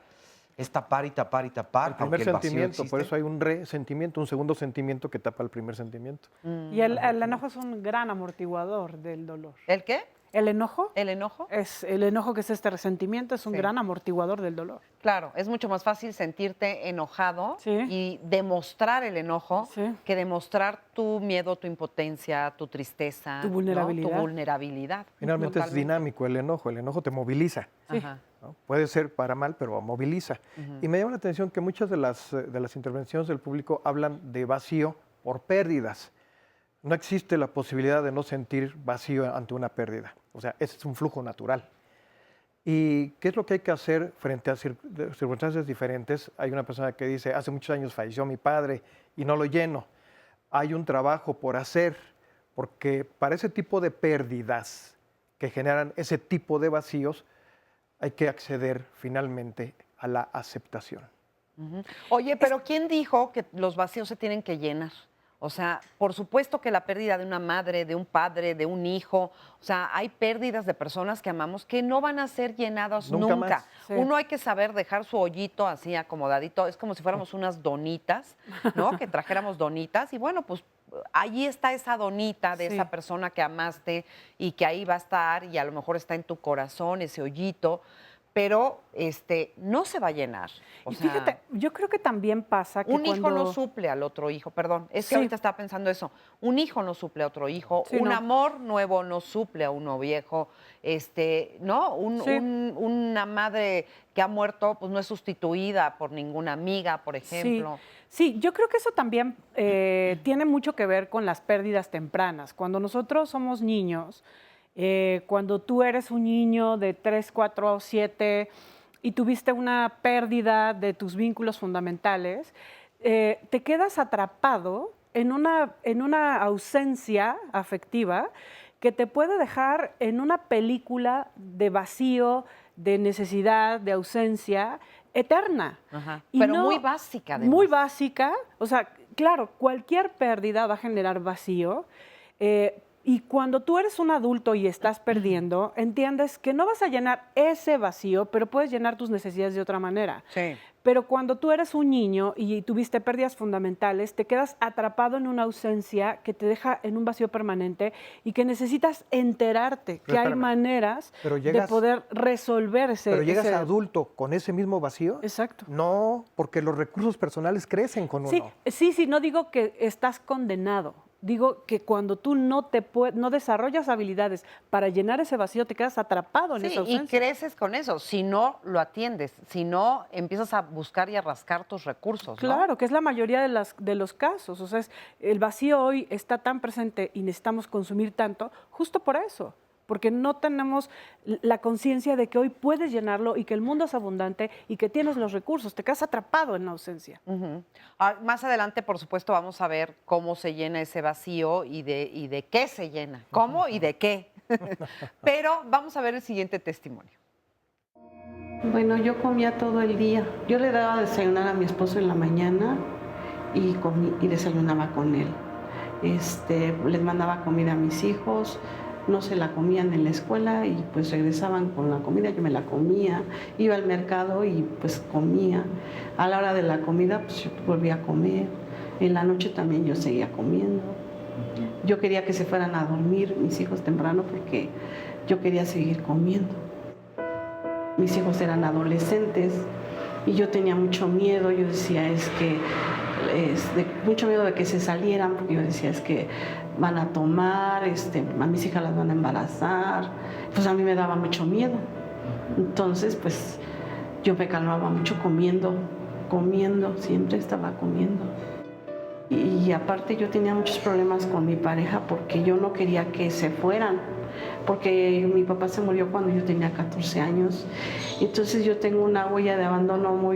es tapar y tapar y tapar. El primer sentimiento, por eso hay un resentimiento, un segundo sentimiento que tapa el primer sentimiento. Y el enojo es un gran amortiguador del dolor. ¿El qué? ¿El enojo? ¿El enojo? Es el enojo, que es este resentimiento, es un gran amortiguador del dolor. Claro, es mucho más fácil sentirte enojado y demostrar el enojo que demostrar tu miedo, tu impotencia, tu tristeza, tu vulnerabilidad. ¿no? Tu vulnerabilidad. Finalmente es dinámico el enojo te moviliza. Sí. ¿no? Puede ser para mal, pero moviliza. Y me llama la atención que muchas de las intervenciones del público hablan de vacío por pérdidas. No existe la posibilidad de no sentir vacío ante una pérdida. O sea, ese es un flujo natural. ¿Y qué es lo que hay que hacer frente a circunstancias diferentes? Hay una persona que dice, hace muchos años falleció mi padre y no lo lleno. Hay un trabajo por hacer, porque para ese tipo de pérdidas que generan ese tipo de vacíos, hay que acceder finalmente a la aceptación. Oye, pero ¿quién dijo que los vacíos se tienen que llenar? O sea, por supuesto que la pérdida de una madre, de un padre, de un hijo, o sea, hay pérdidas de personas que amamos que no van a ser llenadas nunca. Sí. Uno hay que saber dejar su hoyito así acomodadito, es como si fuéramos unas donitas, ¿no? Que trajéramos donitas y bueno, pues allí está esa donita de esa persona que amaste y que ahí va a estar y a lo mejor está en tu corazón ese hoyito, pero no se va a llenar. Y fíjate, yo creo que también pasa que un hijo no suple al otro hijo, perdón, es que ahorita estaba pensando eso, un hijo no suple a otro hijo, un amor nuevo no suple a uno viejo, ¿no? Una madre que ha muerto, pues no es sustituida por ninguna amiga, por ejemplo. Sí, yo creo que eso también tiene mucho que ver con las pérdidas tempranas. Cuando nosotros somos niños, cuando tú eres un niño de 3, 4 o 7 y tuviste una pérdida de tus vínculos fundamentales, te quedas atrapado en una ausencia afectiva que te puede dejar en una película de vacío, de necesidad, de ausencia eterna. Pero muy básica. Además. Muy básica. O sea, claro, cualquier pérdida va a generar vacío. Y cuando tú eres un adulto y estás perdiendo, entiendes que no vas a llenar ese vacío, pero puedes llenar tus necesidades de otra manera. Sí. Pero cuando tú eres un niño y tuviste pérdidas fundamentales, te quedas atrapado en una ausencia que te deja en un vacío permanente y que necesitas enterarte que hay maneras de poder resolver ese... Pero llegas a adulto con ese mismo vacío. Exacto. No, porque los recursos personales crecen con uno. Sí, no digo que estás condenado. Digo que cuando tú no desarrollas habilidades para llenar ese vacío, te quedas atrapado en esa ausencia. Y creces con eso. Si no lo atiendes, si no empiezas a buscar y a rascar tus recursos. Claro, ¿no? que es la mayoría de los casos. O sea, el vacío hoy está tan presente y necesitamos consumir tanto justo por eso. Porque no tenemos la conciencia de que hoy puedes llenarlo y que el mundo es abundante y que tienes los recursos, te quedas atrapado en la ausencia. Más adelante, por supuesto, vamos a ver cómo se llena ese vacío y de qué se llena, cómo y de qué. Pero vamos a ver el siguiente testimonio. Bueno, yo comía todo el día. Yo le daba a desayunar a mi esposo en la mañana y desayunaba con él. Les mandaba comida a mis hijos. No se la comían en la escuela y pues regresaban con la comida, yo me la comía, iba al mercado y pues comía. A la hora de la comida pues yo volvía a comer, en la noche también yo seguía comiendo. Yo quería que se fueran a dormir mis hijos temprano porque yo quería seguir comiendo. Mis hijos eran adolescentes y yo tenía mucho miedo, yo decía mucho miedo de que se salieran porque yo decía es que van a tomar, a mis hijas las van a embarazar, pues a mí me daba mucho miedo. Entonces, pues yo me calmaba mucho comiendo, siempre estaba comiendo. Y aparte yo tenía muchos problemas con mi pareja porque yo no quería que se fueran, porque mi papá se murió cuando yo tenía 14 años. Entonces yo tengo una huella de abandono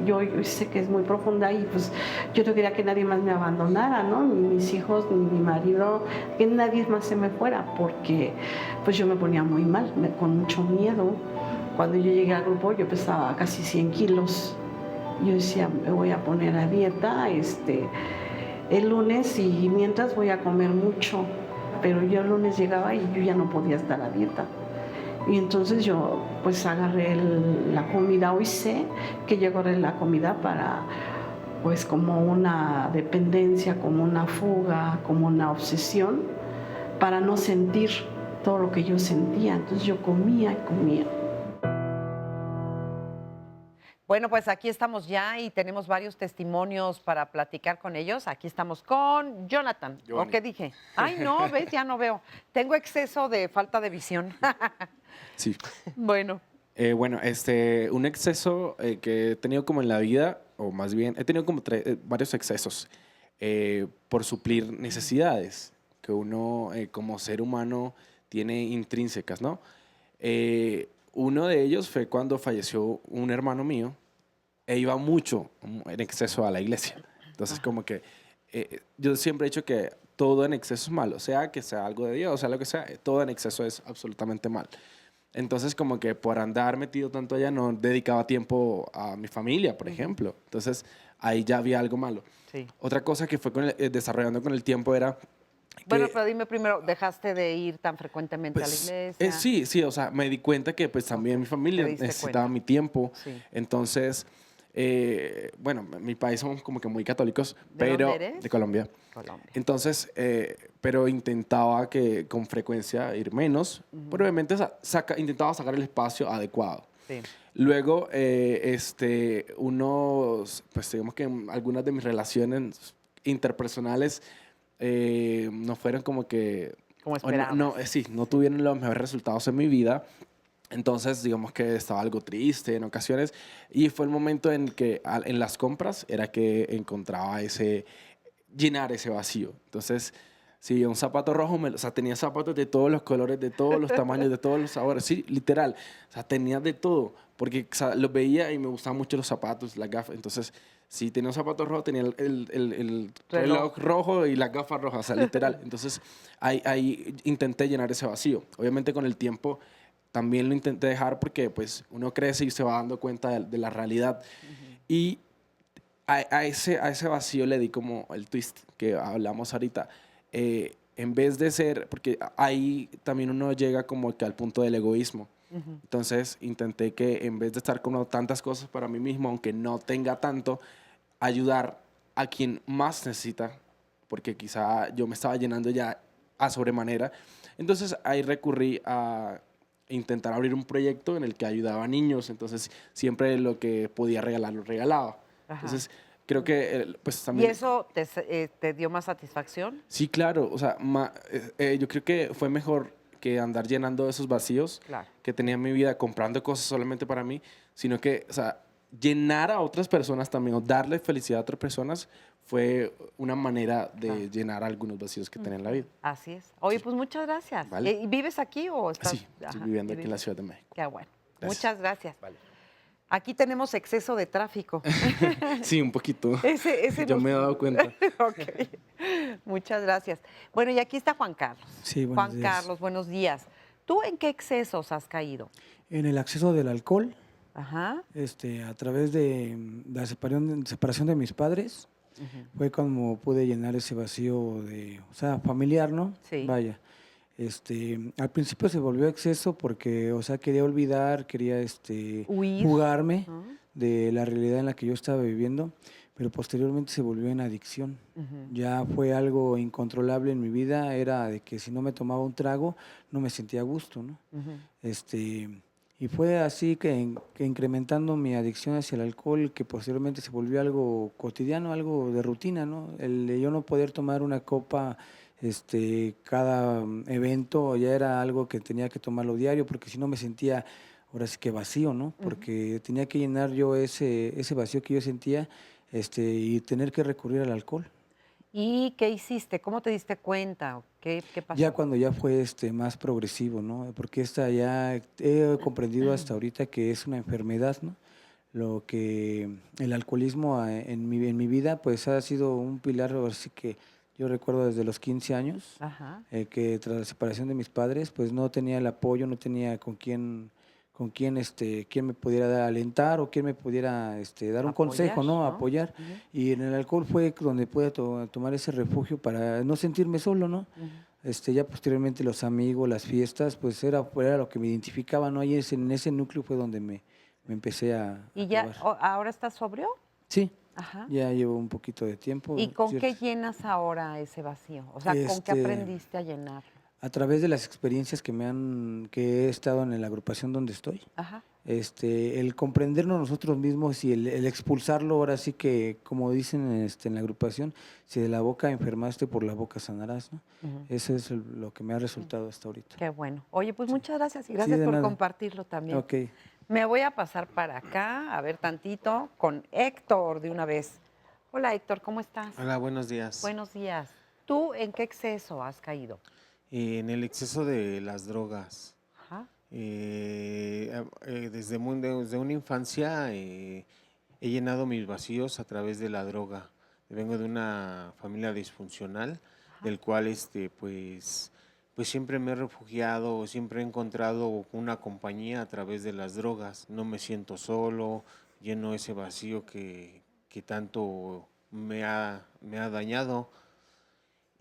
yo sé que es muy profunda y pues yo no quería que nadie más me abandonara, ¿no? Ni mis hijos, ni mi marido, que nadie más se me fuera, porque pues yo me ponía muy mal, con mucho miedo. Cuando yo llegué al grupo yo pesaba casi 100 kilos. Yo decía, me voy a poner a dieta el lunes y mientras voy a comer mucho. Pero yo el lunes llegaba y yo ya no podía estar a dieta. Y entonces yo pues agarré la comida. Hoy sé que yo agarré la comida para pues como una dependencia, como una fuga, como una obsesión, para no sentir todo lo que yo sentía. Entonces yo comía y comía. Bueno, pues aquí estamos ya y tenemos varios testimonios para platicar con ellos. Aquí estamos con Jonathan. ¿O qué dije? Ay, no, ves, ya no veo. Tengo exceso de falta de visión. Sí. Bueno. Un exceso que he tenido como en la vida, o más bien, he tenido como varios excesos por suplir necesidades que uno como ser humano tiene intrínsecas, ¿no? Uno de ellos fue cuando falleció un hermano mío e iba mucho en exceso a la iglesia. Entonces, como que yo siempre he dicho que todo en exceso es malo, sea que sea algo de Dios, sea lo que sea, todo en exceso es absolutamente mal. Entonces, como que por andar metido tanto allá, no dedicaba tiempo a mi familia, por ejemplo. Entonces, ahí ya había algo malo. Sí. Otra cosa que fue desarrollando con el tiempo era... Bueno, pero dime primero, ¿dejaste de ir tan frecuentemente a la iglesia? Sí, o sea, me di cuenta que pues también mi familia necesitaba mi tiempo. Sí. Entonces, en mi país somos como que muy católicos, pero dónde eres? de Colombia. Entonces, pero intentaba que con frecuencia ir menos, pero obviamente intentaba sacar el espacio adecuado. Sí. Luego, pues digamos que algunas de mis relaciones interpersonales no fueron como que... Como esperabas. No tuvieron los mejores resultados en mi vida. Entonces, digamos que estaba algo triste en ocasiones. Y fue el momento en que en las compras era que encontraba llenar ese vacío. Entonces, si un zapato rojo, tenía zapatos de todos los colores, de todos los tamaños, de todos los sabores. Sí, literal. O sea, tenía de todo. Porque los veía y me gustaban mucho los zapatos, las gafas. Entonces, si tenía un zapato rojo, tenía el reloj rojo y las gafas rojas, o sea, literal. Entonces, ahí intenté llenar ese vacío. Obviamente, con el tiempo, también lo intenté dejar porque, pues, uno crece y se va dando cuenta de la realidad. Y a ese vacío le di como el twist que hablamos ahorita. En vez de ser, porque ahí también uno llega como que al punto del egoísmo. Entonces intenté que en vez de estar con tantas cosas para mí mismo, aunque no tenga tanto, ayudar a quien más necesita, porque quizá yo me estaba llenando ya a sobremanera. Entonces ahí recurrí a intentar abrir un proyecto en el que ayudaba a niños. Entonces siempre lo que podía regalar lo regalaba. Ajá. Entonces creo que pues también... ¿Y eso te dio más satisfacción? Sí, claro. O sea, yo creo que fue mejor que andar llenando esos vacíos que tenía en mi vida comprando cosas solamente para mí, sino que, o sea, llenar a otras personas también o darle felicidad a otras personas fue una manera de llenar algunos vacíos que tenía en la vida. Así es. Oye, pues muchas gracias. Vale. ¿Vives aquí o estás? Sí, estoy viviendo aquí en la Ciudad de México. Qué bueno. Gracias. Muchas gracias. Vale. Aquí tenemos exceso de tráfico. Sí, un poquito. Ese Yo me he dado cuenta. Ok. Muchas gracias. Bueno, y aquí está Juan Carlos. Sí, buenos días. Carlos, buenos días. ¿Tú en qué excesos has caído? En el acceso del alcohol, Ajá. a través de la separación de mis padres, fue como pude llenar ese vacío familiar, ¿no? Sí. Vaya. Al principio se volvió exceso porque, quería olvidar, quería Huir. jugarme de la realidad en la que yo estaba viviendo, pero posteriormente se volvió en adicción. Ya fue algo incontrolable en mi vida, era de que si no me tomaba un trago, no me sentía a gusto, ¿no? Y fue así que incrementando mi adicción hacia el alcohol, que posteriormente se volvió algo cotidiano, algo de rutina, ¿no? El de yo no poder tomar una copa cada evento ya era algo que tenía que tomarlo diario, porque si no me sentía ahora sí que vacío, ¿no? Porque tenía que llenar yo ese vacío que yo sentía y tener que recurrir al alcohol. ¿Y qué hiciste? ¿Cómo te diste cuenta? ¿Qué pasó? Ya cuando ya fue más progresivo, ¿no? Porque ya he comprendido hasta ahorita que es una enfermedad, ¿no? Lo que el alcoholismo en mi vida pues ha sido un pilar, así que yo recuerdo desde los 15 años, que tras la separación de mis padres, pues no tenía el apoyo, no tenía con quién me pudiera alentar o quién me pudiera dar un consejo, ¿no? Apoyar. Y en el alcohol fue donde pude tomar ese refugio para no sentirme solo, ¿no? Ya posteriormente los amigos, las fiestas, pues era lo que me identificaba, ¿no? Y en ese núcleo fue donde me empecé a ¿Y ya drogar. ahora estás sobrio? Sí, Ajá. ya llevo un poquito de tiempo. ¿Y con ¿cierto? qué llenas ahora ese vacío? O sea, ¿con qué aprendiste a llenar? A través de las experiencias que he estado en la agrupación donde estoy. Ajá. El comprendernos nosotros mismos y el expulsarlo, ahora sí que, como dicen en la agrupación, si de la boca enfermaste, por la boca sanarás, ¿no? Eso es lo que me ha resultado hasta ahorita. Qué bueno. Oye, pues muchas gracias y gracias por compartirlo también. Ok. Me voy a pasar para acá, a ver tantito, con Héctor de una vez. Hola Héctor, ¿cómo estás? Hola, buenos días. Buenos días. ¿Tú en qué exceso has caído? En el exceso de las drogas. Ajá. Desde una infancia he llenado mis vacíos a través de la droga. Vengo de una familia disfuncional, del cual pues siempre me he refugiado, siempre he encontrado una compañía a través de las drogas. No me siento solo, lleno ese vacío que tanto me ha dañado.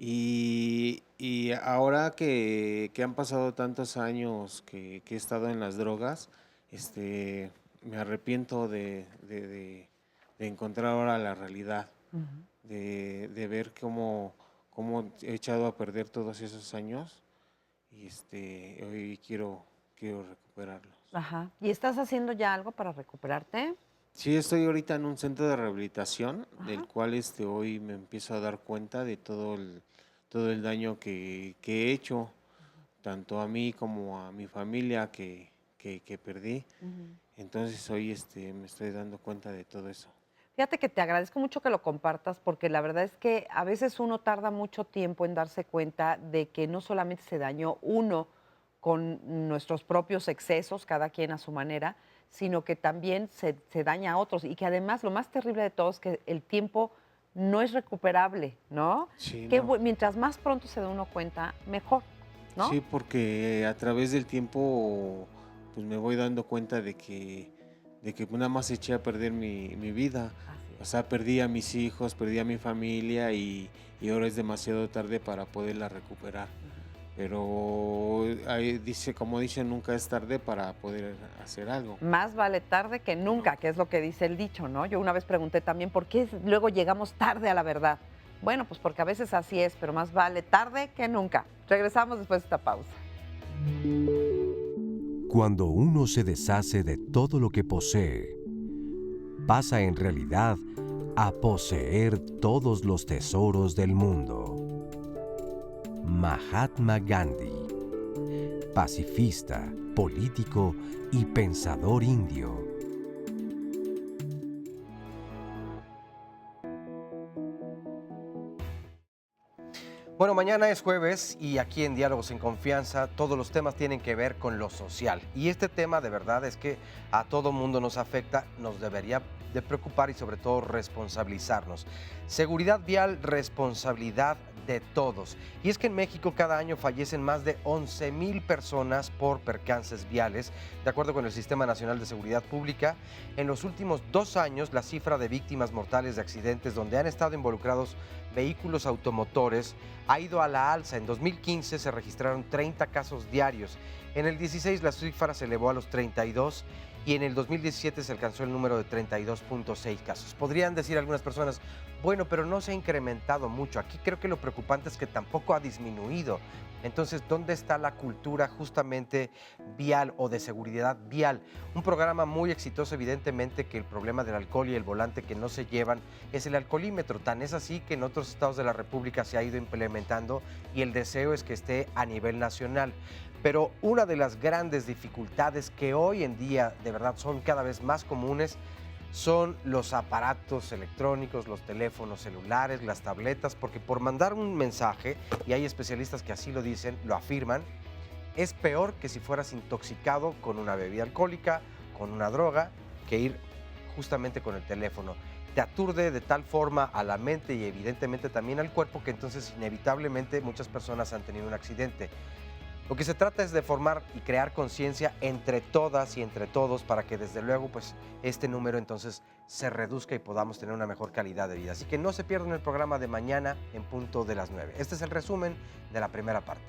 Y ahora que han pasado tantos años que he estado en las drogas, me arrepiento de encontrar ahora la realidad, de ver cómo he echado a perder todos esos años y hoy quiero recuperarlos. Ajá. ¿Y estás haciendo ya algo para recuperarte? Sí, estoy ahorita en un centro de rehabilitación, del cual hoy me empiezo a dar cuenta de todo el daño que he hecho, tanto a mí como a mi familia que perdí. Entonces hoy me estoy dando cuenta de todo eso. Fíjate que te agradezco mucho que lo compartas porque la verdad es que a veces uno tarda mucho tiempo en darse cuenta de que no solamente se dañó uno con nuestros propios excesos, cada quien a su manera, sino que también se daña a otros y que además lo más terrible de todo es que el tiempo no es recuperable, ¿no? Sí, Mientras más pronto se da uno cuenta, mejor, ¿no? Sí, porque a través del tiempo pues me voy dando cuenta de que nada más eché a perder mi vida. O sea, perdí a mis hijos, perdí a mi familia y ahora es demasiado tarde para poderla recuperar. Pero como dicen, nunca es tarde para poder hacer algo. Más vale tarde que nunca, que es lo que dice el dicho, ¿no? Yo una vez pregunté también, ¿por qué luego llegamos tarde a la verdad? Bueno, pues porque a veces así es, pero más vale tarde que nunca. Regresamos después de esta pausa. Cuando uno se deshace de todo lo que posee, pasa en realidad a poseer todos los tesoros del mundo. Mahatma Gandhi, pacifista, político y pensador indio. Bueno, mañana es jueves y aquí en Diálogos en Confianza todos los temas tienen que ver con lo social. Y este tema de verdad es que a todo mundo nos afecta, nos debería de preocupar y sobre todo responsabilizarnos. Seguridad vial, responsabilidad de todos. Y es que en México cada año fallecen más de 11,000 personas por percances viales. De acuerdo con el Sistema Nacional de Seguridad Pública, en los últimos 2 años la cifra de víctimas mortales de accidentes donde han estado involucrados vehículos automotores ha ido a la alza. En 2015 se registraron 30 casos diarios. En el 16 la cifra se elevó a los 32 y en el 2017 se alcanzó el número de 32.6 casos. Podrían decir algunas personas, bueno, pero no se ha incrementado mucho. Aquí creo que lo preocupante es que tampoco ha disminuido. Entonces, ¿dónde está la cultura justamente vial o de seguridad vial? Un programa muy exitoso, evidentemente, que el problema del alcohol y el volante que no se llevan es el alcoholímetro. Tan es así que en otros estados de la República se ha ido implementando y el deseo es que esté a nivel nacional. Pero una de las grandes dificultades que hoy en día de verdad son cada vez más comunes son los aparatos electrónicos, los teléfonos celulares, las tabletas, porque por mandar un mensaje, y hay especialistas que así lo dicen, lo afirman, es peor que si fueras intoxicado con una bebida alcohólica, con una droga, que ir justamente con el teléfono. Te aturde de tal forma a la mente y evidentemente también al cuerpo que entonces inevitablemente muchas personas han tenido un accidente. Lo que se trata es de formar y crear conciencia entre todas y entre todos para que desde luego pues este número entonces se reduzca y podamos tener una mejor calidad de vida. Así que no se pierdan el programa de mañana en punto de las 9. Este es el resumen de la primera parte.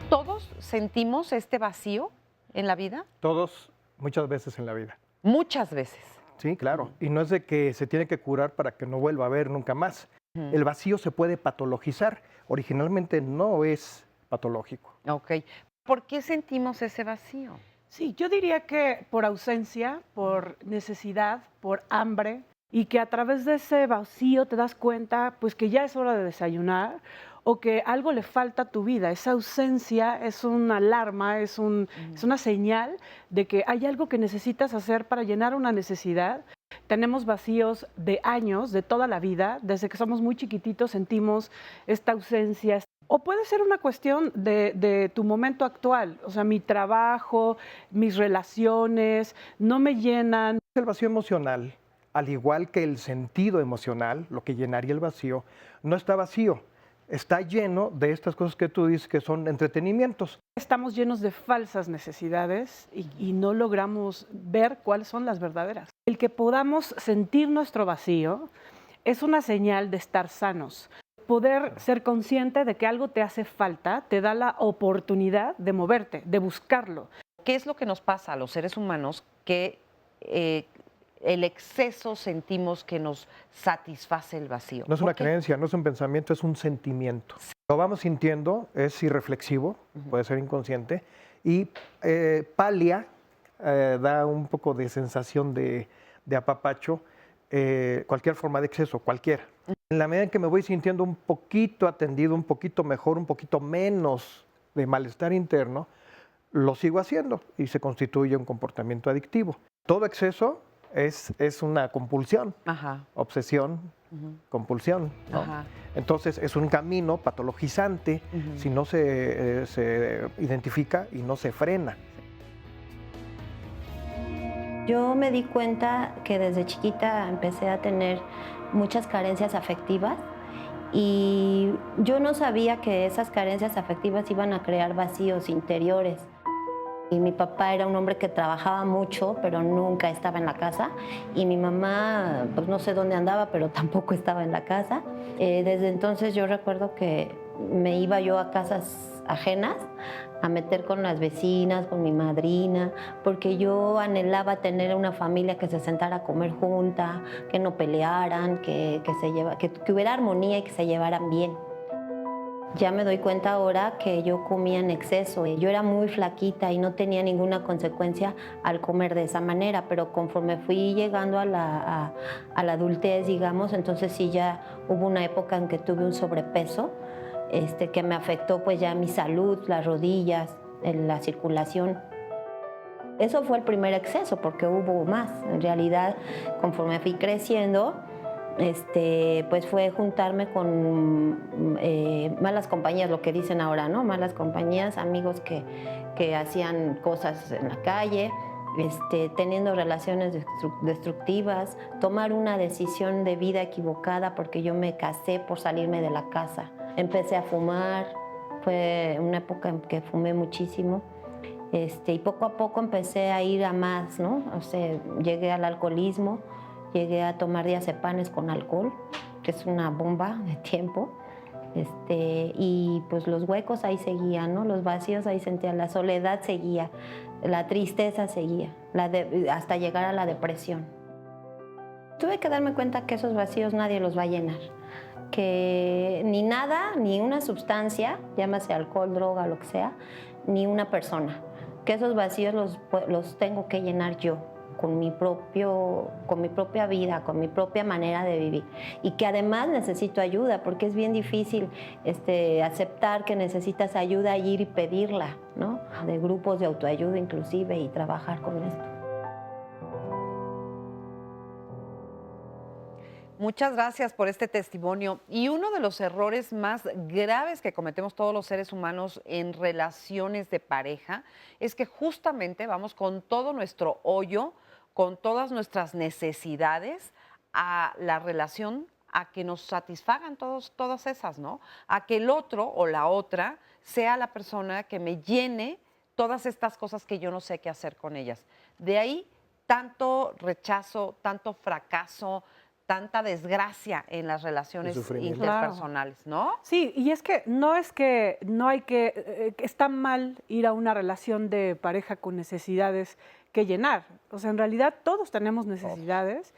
¿Todos sentimos este vacío en la vida? Todos, muchas veces en la vida. Muchas veces. Sí, claro. Y no es de que se tiene que curar para que no vuelva a haber nunca más. El vacío se puede patologizar. Originalmente no es patológico. Ok. ¿Por qué sentimos ese vacío? Sí, yo diría que por ausencia, por necesidad, por hambre, y que a través de ese vacío te das cuenta pues que ya es hora de desayunar o que algo le falta a tu vida. Esa ausencia es una alarma, es una señal de que hay algo que necesitas hacer para llenar una necesidad. Tenemos vacíos de años, de toda la vida, desde que somos muy chiquititos sentimos esta ausencia. O puede ser una cuestión de tu momento actual, o sea, mi trabajo, mis relaciones, no me llenan. El vacío emocional, al igual que el sentido emocional, lo que llenaría el vacío, no está vacío, está lleno de estas cosas que tú dices que son entretenimientos. Estamos llenos de falsas necesidades y no logramos ver cuáles son las verdaderas. El que podamos sentir nuestro vacío es una señal de estar sanos. Poder ser consciente de que algo te hace falta te da la oportunidad de moverte, de buscarlo. ¿Qué es lo que nos pasa a los seres humanos que el exceso sentimos que nos satisface el vacío? No es una creencia, no es un pensamiento, es un sentimiento. Lo vamos sintiendo, es irreflexivo, puede ser inconsciente, y palia, da un poco de sensación de apapacho, cualquier forma de exceso, cualquiera. En la medida en que me voy sintiendo un poquito atendido, un poquito mejor, un poquito menos de malestar interno, lo sigo haciendo y se constituye un comportamiento adictivo. Todo exceso es una compulsión, obsesión, compulsión, ¿no? Entonces es un camino patologizante si no se identifica y no se frena. Yo me di cuenta que desde chiquita empecé a tener muchas carencias afectivas y yo no sabía que esas carencias afectivas iban a crear vacíos interiores. Y mi papá era un hombre que trabajaba mucho, pero nunca estaba en la casa. Y mi mamá, pues no sé dónde andaba, pero tampoco estaba en la casa. Desde entonces yo recuerdo que me iba yo a casas ajenas a meter con las vecinas, con mi madrina, porque yo anhelaba tener una familia que se sentara a comer junta, que no pelearan, que hubiera armonía y que se llevaran bien. Ya me doy cuenta ahora que yo comía en exceso. Yo era muy flaquita y no tenía ninguna consecuencia al comer de esa manera, pero conforme fui llegando a la adultez, digamos, entonces sí ya hubo una época en que tuve un sobrepeso que me afectó pues ya mi salud, las rodillas, la circulación. Eso fue el primer exceso porque hubo más. En realidad, conforme fui creciendo, pues fue juntarme con malas compañías, lo que dicen ahora, ¿no? Malas compañías, amigos que hacían cosas en la calle, teniendo relaciones destructivas, tomar una decisión de vida equivocada porque yo me casé por salirme de la casa. Empecé a fumar, fue una época en que fumé muchísimo. Y poco a poco empecé a ir a más, ¿no? O sea, llegué al alcoholismo, llegué a tomar diazepanes con alcohol, que es una bomba de tiempo. Y pues los huecos ahí seguían, ¿no? Los vacíos ahí sentía, la soledad seguía, la tristeza seguía, hasta llegar a la depresión. Tuve que darme cuenta que esos vacíos nadie los va a llenar, que ni nada, ni una sustancia, llámase alcohol, droga, lo que sea, ni una persona, que esos vacíos los tengo que llenar yo, con mi propia vida, con mi propia manera de vivir. Y que además necesito ayuda, porque es bien difícil aceptar que necesitas ayuda, ir y pedirla, ¿no? De grupos de autoayuda inclusive, y trabajar con esto. Muchas gracias por este testimonio. Y uno de los errores más graves que cometemos todos los seres humanos en relaciones de pareja es que justamente vamos con todo nuestro hoyo, con todas nuestras necesidades a la relación, a que nos satisfagan todas esas, ¿no? A que el otro o la otra sea la persona que me llene todas estas cosas que yo no sé qué hacer con ellas. De ahí tanto rechazo, tanto fracaso, tanta desgracia en las relaciones interpersonales, ¿no? Sí, y es que no hay que, está mal ir a una relación de pareja con necesidades que llenar. O sea, en realidad todos tenemos necesidades.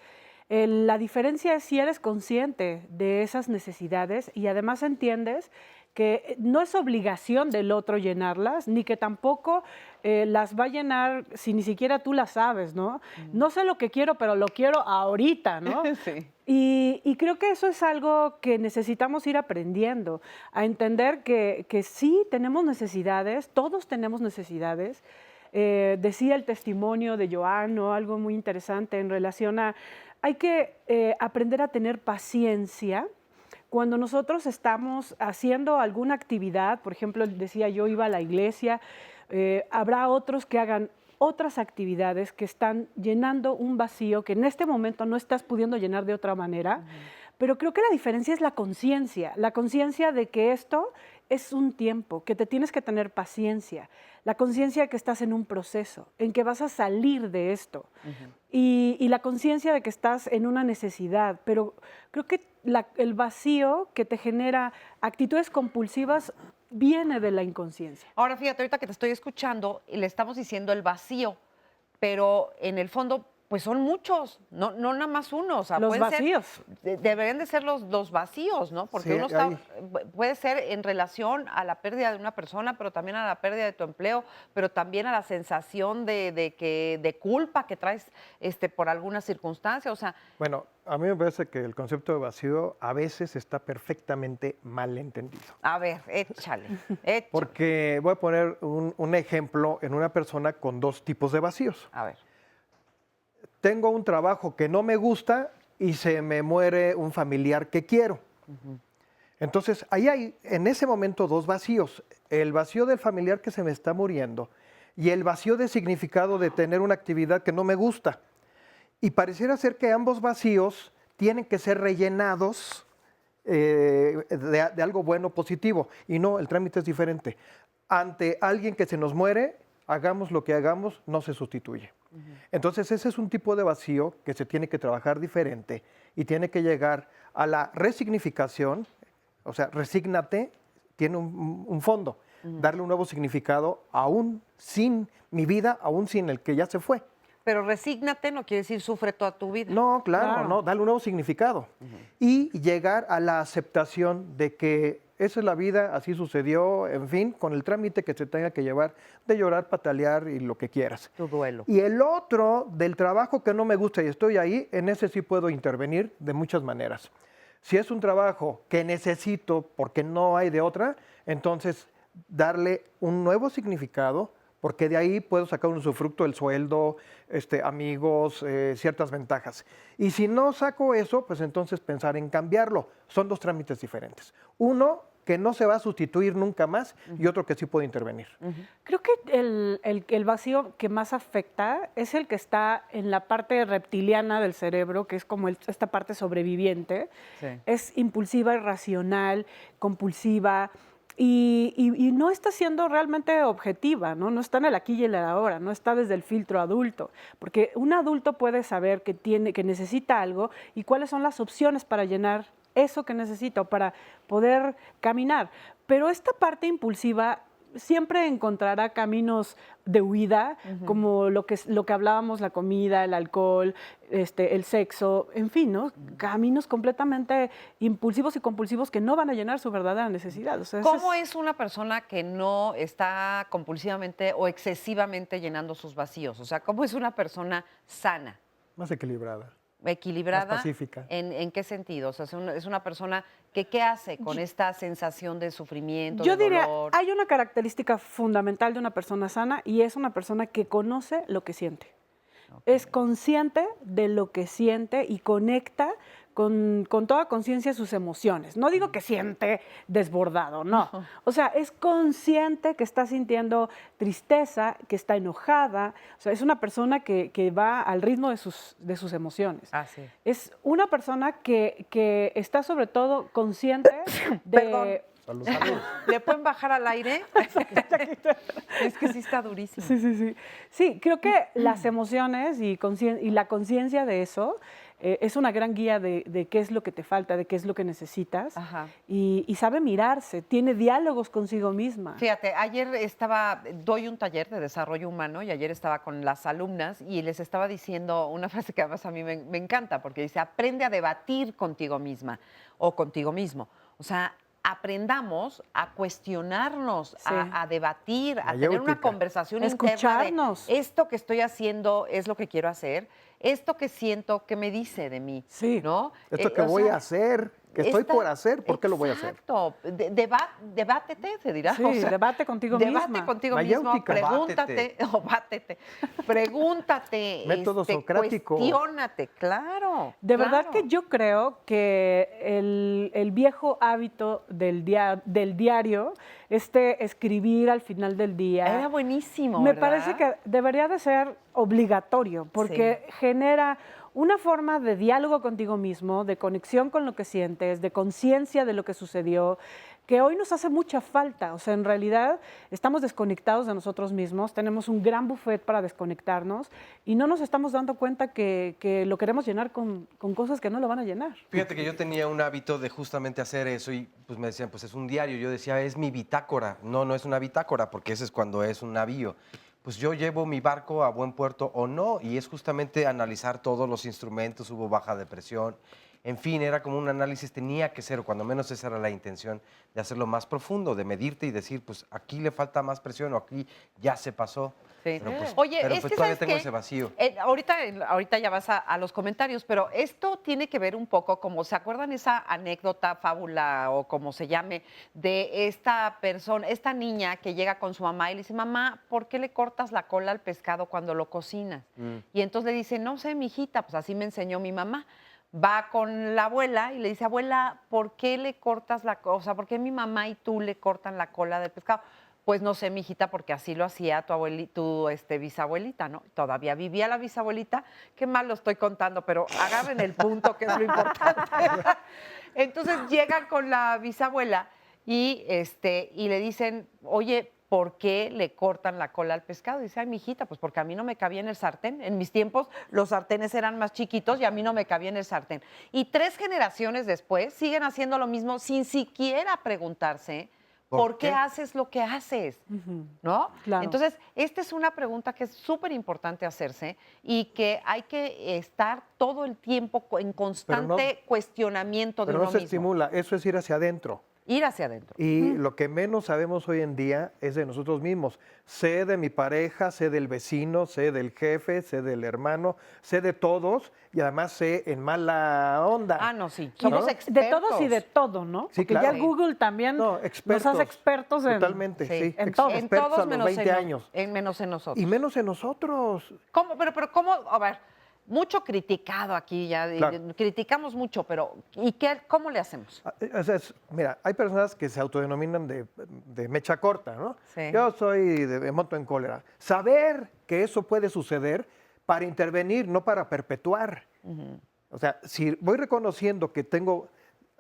La diferencia es si eres consciente de esas necesidades y además entiendes que no es obligación del otro llenarlas, ni que tampoco las va a llenar si ni siquiera tú las sabes, ¿no? No sé lo que quiero, pero lo quiero ahorita, ¿no? Sí. Y creo que eso es algo que necesitamos ir aprendiendo, a entender que sí tenemos necesidades, todos tenemos necesidades. Decía el testimonio de Joan, ¿no? Algo muy interesante en relación a, hay que aprender a tener paciencia. Cuando nosotros estamos haciendo alguna actividad, por ejemplo, decía yo iba a la iglesia, habrá otros que hagan otras actividades que están llenando un vacío que en este momento no estás pudiendo llenar de otra manera, pero creo que la diferencia es la conciencia de que esto es un tiempo, que te tienes que tener paciencia, la conciencia de que estás en un proceso, en que vas a salir de esto, y la conciencia de que estás en una necesidad, pero creo que el vacío que te genera actitudes compulsivas viene de la inconsciencia. Ahora, fíjate, ahorita que te estoy escuchando, le estamos diciendo el vacío, pero en el fondo, pues son muchos, no nada más uno. O sea, los vacíos. Deberían de ser los vacíos, ¿no? Porque Sí, uno puede ser en relación a la pérdida de una persona, pero también a la pérdida de tu empleo, pero también a la sensación de culpa que traes por alguna circunstancia. O sea, Bueno, a mí me parece que el concepto de vacío a veces está perfectamente mal entendido. a ver, échale. Porque voy a poner un ejemplo en una persona con dos tipos de vacíos. A ver. Tengo un trabajo que no me gusta y se me muere un familiar que quiero. Entonces, ahí hay en ese momento dos vacíos. El vacío del familiar que se me está muriendo y el vacío de significado de tener una actividad que no me gusta. Y pareciera ser que ambos vacíos tienen que ser rellenados de algo bueno, positivo. Y no, el trámite es diferente. Ante alguien que se nos muere, hagamos lo que hagamos, no se sustituye. Entonces, ese es un tipo de vacío que se tiene que trabajar diferente y tiene que llegar a la resignificación, o sea, resígnate, tiene un fondo, darle un nuevo significado aún sin mi vida, aún sin el que ya se fue. Pero resígnate no quiere decir sufre toda tu vida. No, claro, no, dale un nuevo significado. Y llegar a la aceptación de que esa es la vida, así sucedió, en fin, con el trámite que se tenga que llevar, de llorar, patalear y lo que quieras. Tu duelo. Y el otro, del trabajo que no me gusta y estoy ahí, en ese sí puedo intervenir de muchas maneras. Si es un trabajo que necesito porque no hay de otra, entonces darle un nuevo significado, porque de ahí puedo sacar un usufructo, el sueldo, amigos, ciertas ventajas. Y si no saco eso, pues entonces pensar en cambiarlo. Son dos trámites diferentes. Uno que no se va a sustituir nunca más y otro que sí puede intervenir. Creo que el vacío que más afecta es el que está en la parte reptiliana del cerebro, que es como esta parte sobreviviente. Sí. Es impulsiva, irracional, compulsiva. Y no está siendo realmente objetiva, ¿no? No está en el aquí y el ahora, no está desde el filtro adulto, porque un adulto puede saber que necesita algo y cuáles son las opciones para llenar eso que necesita o para poder caminar. Pero esta parte impulsiva siempre encontrará caminos de huida, como lo que hablábamos, la comida, el alcohol, el sexo, en fin, ¿no? Caminos completamente impulsivos y compulsivos que no van a llenar su verdadera necesidad. O sea, ¿cómo es una persona que no está compulsivamente o excesivamente llenando sus vacíos? O sea, ¿cómo es una persona sana? Más equilibrada. Equilibrada. Más pacífica. ¿En qué sentido? O sea, es una persona que ¿qué hace con esta sensación de sufrimiento, yo de diría, dolor? hay una característica fundamental de una persona sana y es una persona que conoce lo que siente. Es consciente de lo que siente y conecta con toda conciencia sus emociones. No digo que siente desbordado, no. O sea, es consciente que está sintiendo tristeza, que está enojada. O sea, es una persona que va al ritmo de sus emociones. Así. Es una persona que está sobre todo consciente de... Perdón, Salud. ¿Le pueden bajar al aire? Es que sí está durísimo. Sí. Sí, creo que las emociones y la conciencia de eso es una gran guía de qué es lo que te falta, de qué es lo que necesitas. Ajá. Y sabe mirarse, tiene diálogos consigo misma. Fíjate, ayer doy un taller de desarrollo humano y ayer estaba con las alumnas y les estaba diciendo una frase que además a mí me encanta, porque dice, aprende a debatir contigo misma o contigo mismo. O sea, aprendamos a cuestionarnos, a debatir, a tener una conversación escucharnos. Interna de esto que estoy haciendo es lo que quiero hacer, esto que siento, ¿qué me dice de mí? Sí. ¿No? Esto que voy a hacer, que estoy por hacer, ¿por qué lo voy a hacer? Exacto. Debátete, se dirá. Sí, debate contigo misma. Debate contigo mismo, pregúntate, o bátete. Pregúntate, método socrático. Cuestiónate, claro. De verdad que yo creo que el viejo hábito del diario, escribir al final del día. Era buenísimo, Me ¿verdad? parece que debería de ser obligatorio, porque genera una forma de diálogo contigo mismo, de conexión con lo que sientes, de conciencia de lo que sucedió, que hoy nos hace mucha falta. O sea, en realidad estamos desconectados de nosotros mismos, tenemos un gran buffet para desconectarnos y no nos estamos dando cuenta que lo queremos llenar con cosas que no lo van a llenar. Fíjate que yo tenía un hábito de justamente hacer eso y pues me decían, pues es un diario. Yo decía, es mi bitácora. No es una bitácora porque ese es cuando es un navío. Pues yo llevo mi barco a buen puerto o no, y es justamente analizar todos los instrumentos, hubo baja de presión, en fin, era como un análisis, tenía que ser, o cuando menos esa era la intención, de hacerlo más profundo, de medirte y decir, pues aquí le falta más presión o aquí ya se pasó. Sí. Pero pues, Oye, pero es pues que todavía ¿sabes tengo qué? ese vacío. Ahorita ya vas a los comentarios, pero esto tiene que ver un poco, como ¿se acuerdan esa anécdota, fábula o como se llame, de esta persona, esta niña que llega con su mamá y le dice, mamá, ¿por qué le cortas la cola al pescado cuando lo cocinas? Y entonces le dice, no sé, mijita, pues así me enseñó mi mamá. Va con la abuela y le dice, abuela, ¿por qué le cortas la cola? O sea, ¿por qué mi mamá y tú le cortan la cola del pescado? Pues no sé, mijita, porque así lo hacía tu bisabuelita, ¿no? Todavía vivía la bisabuelita. Qué mal lo estoy contando, pero agarren el punto, que es lo importante. Entonces llegan con la bisabuela y le dicen, oye, ¿por qué le cortan la cola al pescado? Y dice, ay, mijita, pues porque a mí no me cabía en el sartén. En mis tiempos los sartenes eran más chiquitos y a mí no me cabía en el sartén. Y 3 generaciones después siguen haciendo lo mismo sin siquiera preguntarse ¿por qué haces lo que haces? ¿No? Claro. Entonces, esta es una pregunta que es súper importante hacerse y que hay que estar todo el tiempo en constante cuestionamiento de pero uno no se mismo. estimula, eso es ir hacia adentro. Ir hacia adentro. Y lo que menos sabemos hoy en día es de nosotros mismos. Sé de mi pareja, sé del vecino, sé del jefe, sé del hermano, sé de todos y además sé en mala onda. Ah, no, sí. Somos expertos. De todos y de todo, ¿no? Sí, Porque claro. ya Google también nos hace expertos en... Totalmente, sí. En todo. En todos a los menos 20 años. menos en nosotros. Y menos en nosotros. ¿Cómo? Pero ¿cómo? A ver, mucho criticado aquí ya. Claro. Criticamos mucho, pero ¿cómo le hacemos? O sea, mira, hay personas que se autodenominan de mecha corta, ¿no? Sí. Yo soy de moto en cólera. Saber que eso puede suceder para intervenir, no para perpetuar. O sea, si voy reconociendo que tengo,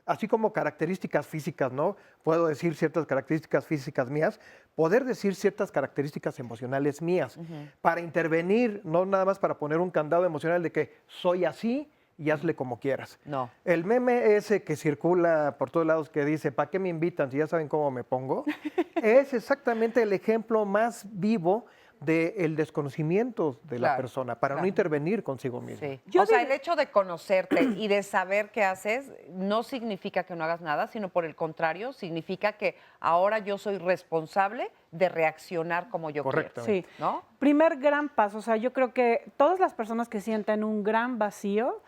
así como características físicas, ¿no? Puedo decir ciertas características físicas mías, poder decir ciertas características emocionales mías, para intervenir, no nada más para poner un candado emocional de que soy así y hazle como quieras. No. El meme ese que circula por todos lados que dice, ¿para qué me invitan si ya saben cómo me pongo? Es exactamente el ejemplo más vivo del desconocimiento de la persona, para no intervenir consigo mismo. Sí. O sea, el hecho de conocerte y de saber qué haces no significa que no hagas nada, sino por el contrario, significa que ahora yo soy responsable de reaccionar como yo quiero. Sí. ¿No? Primer gran paso, o sea, yo creo que todas las personas que sienten un gran vacío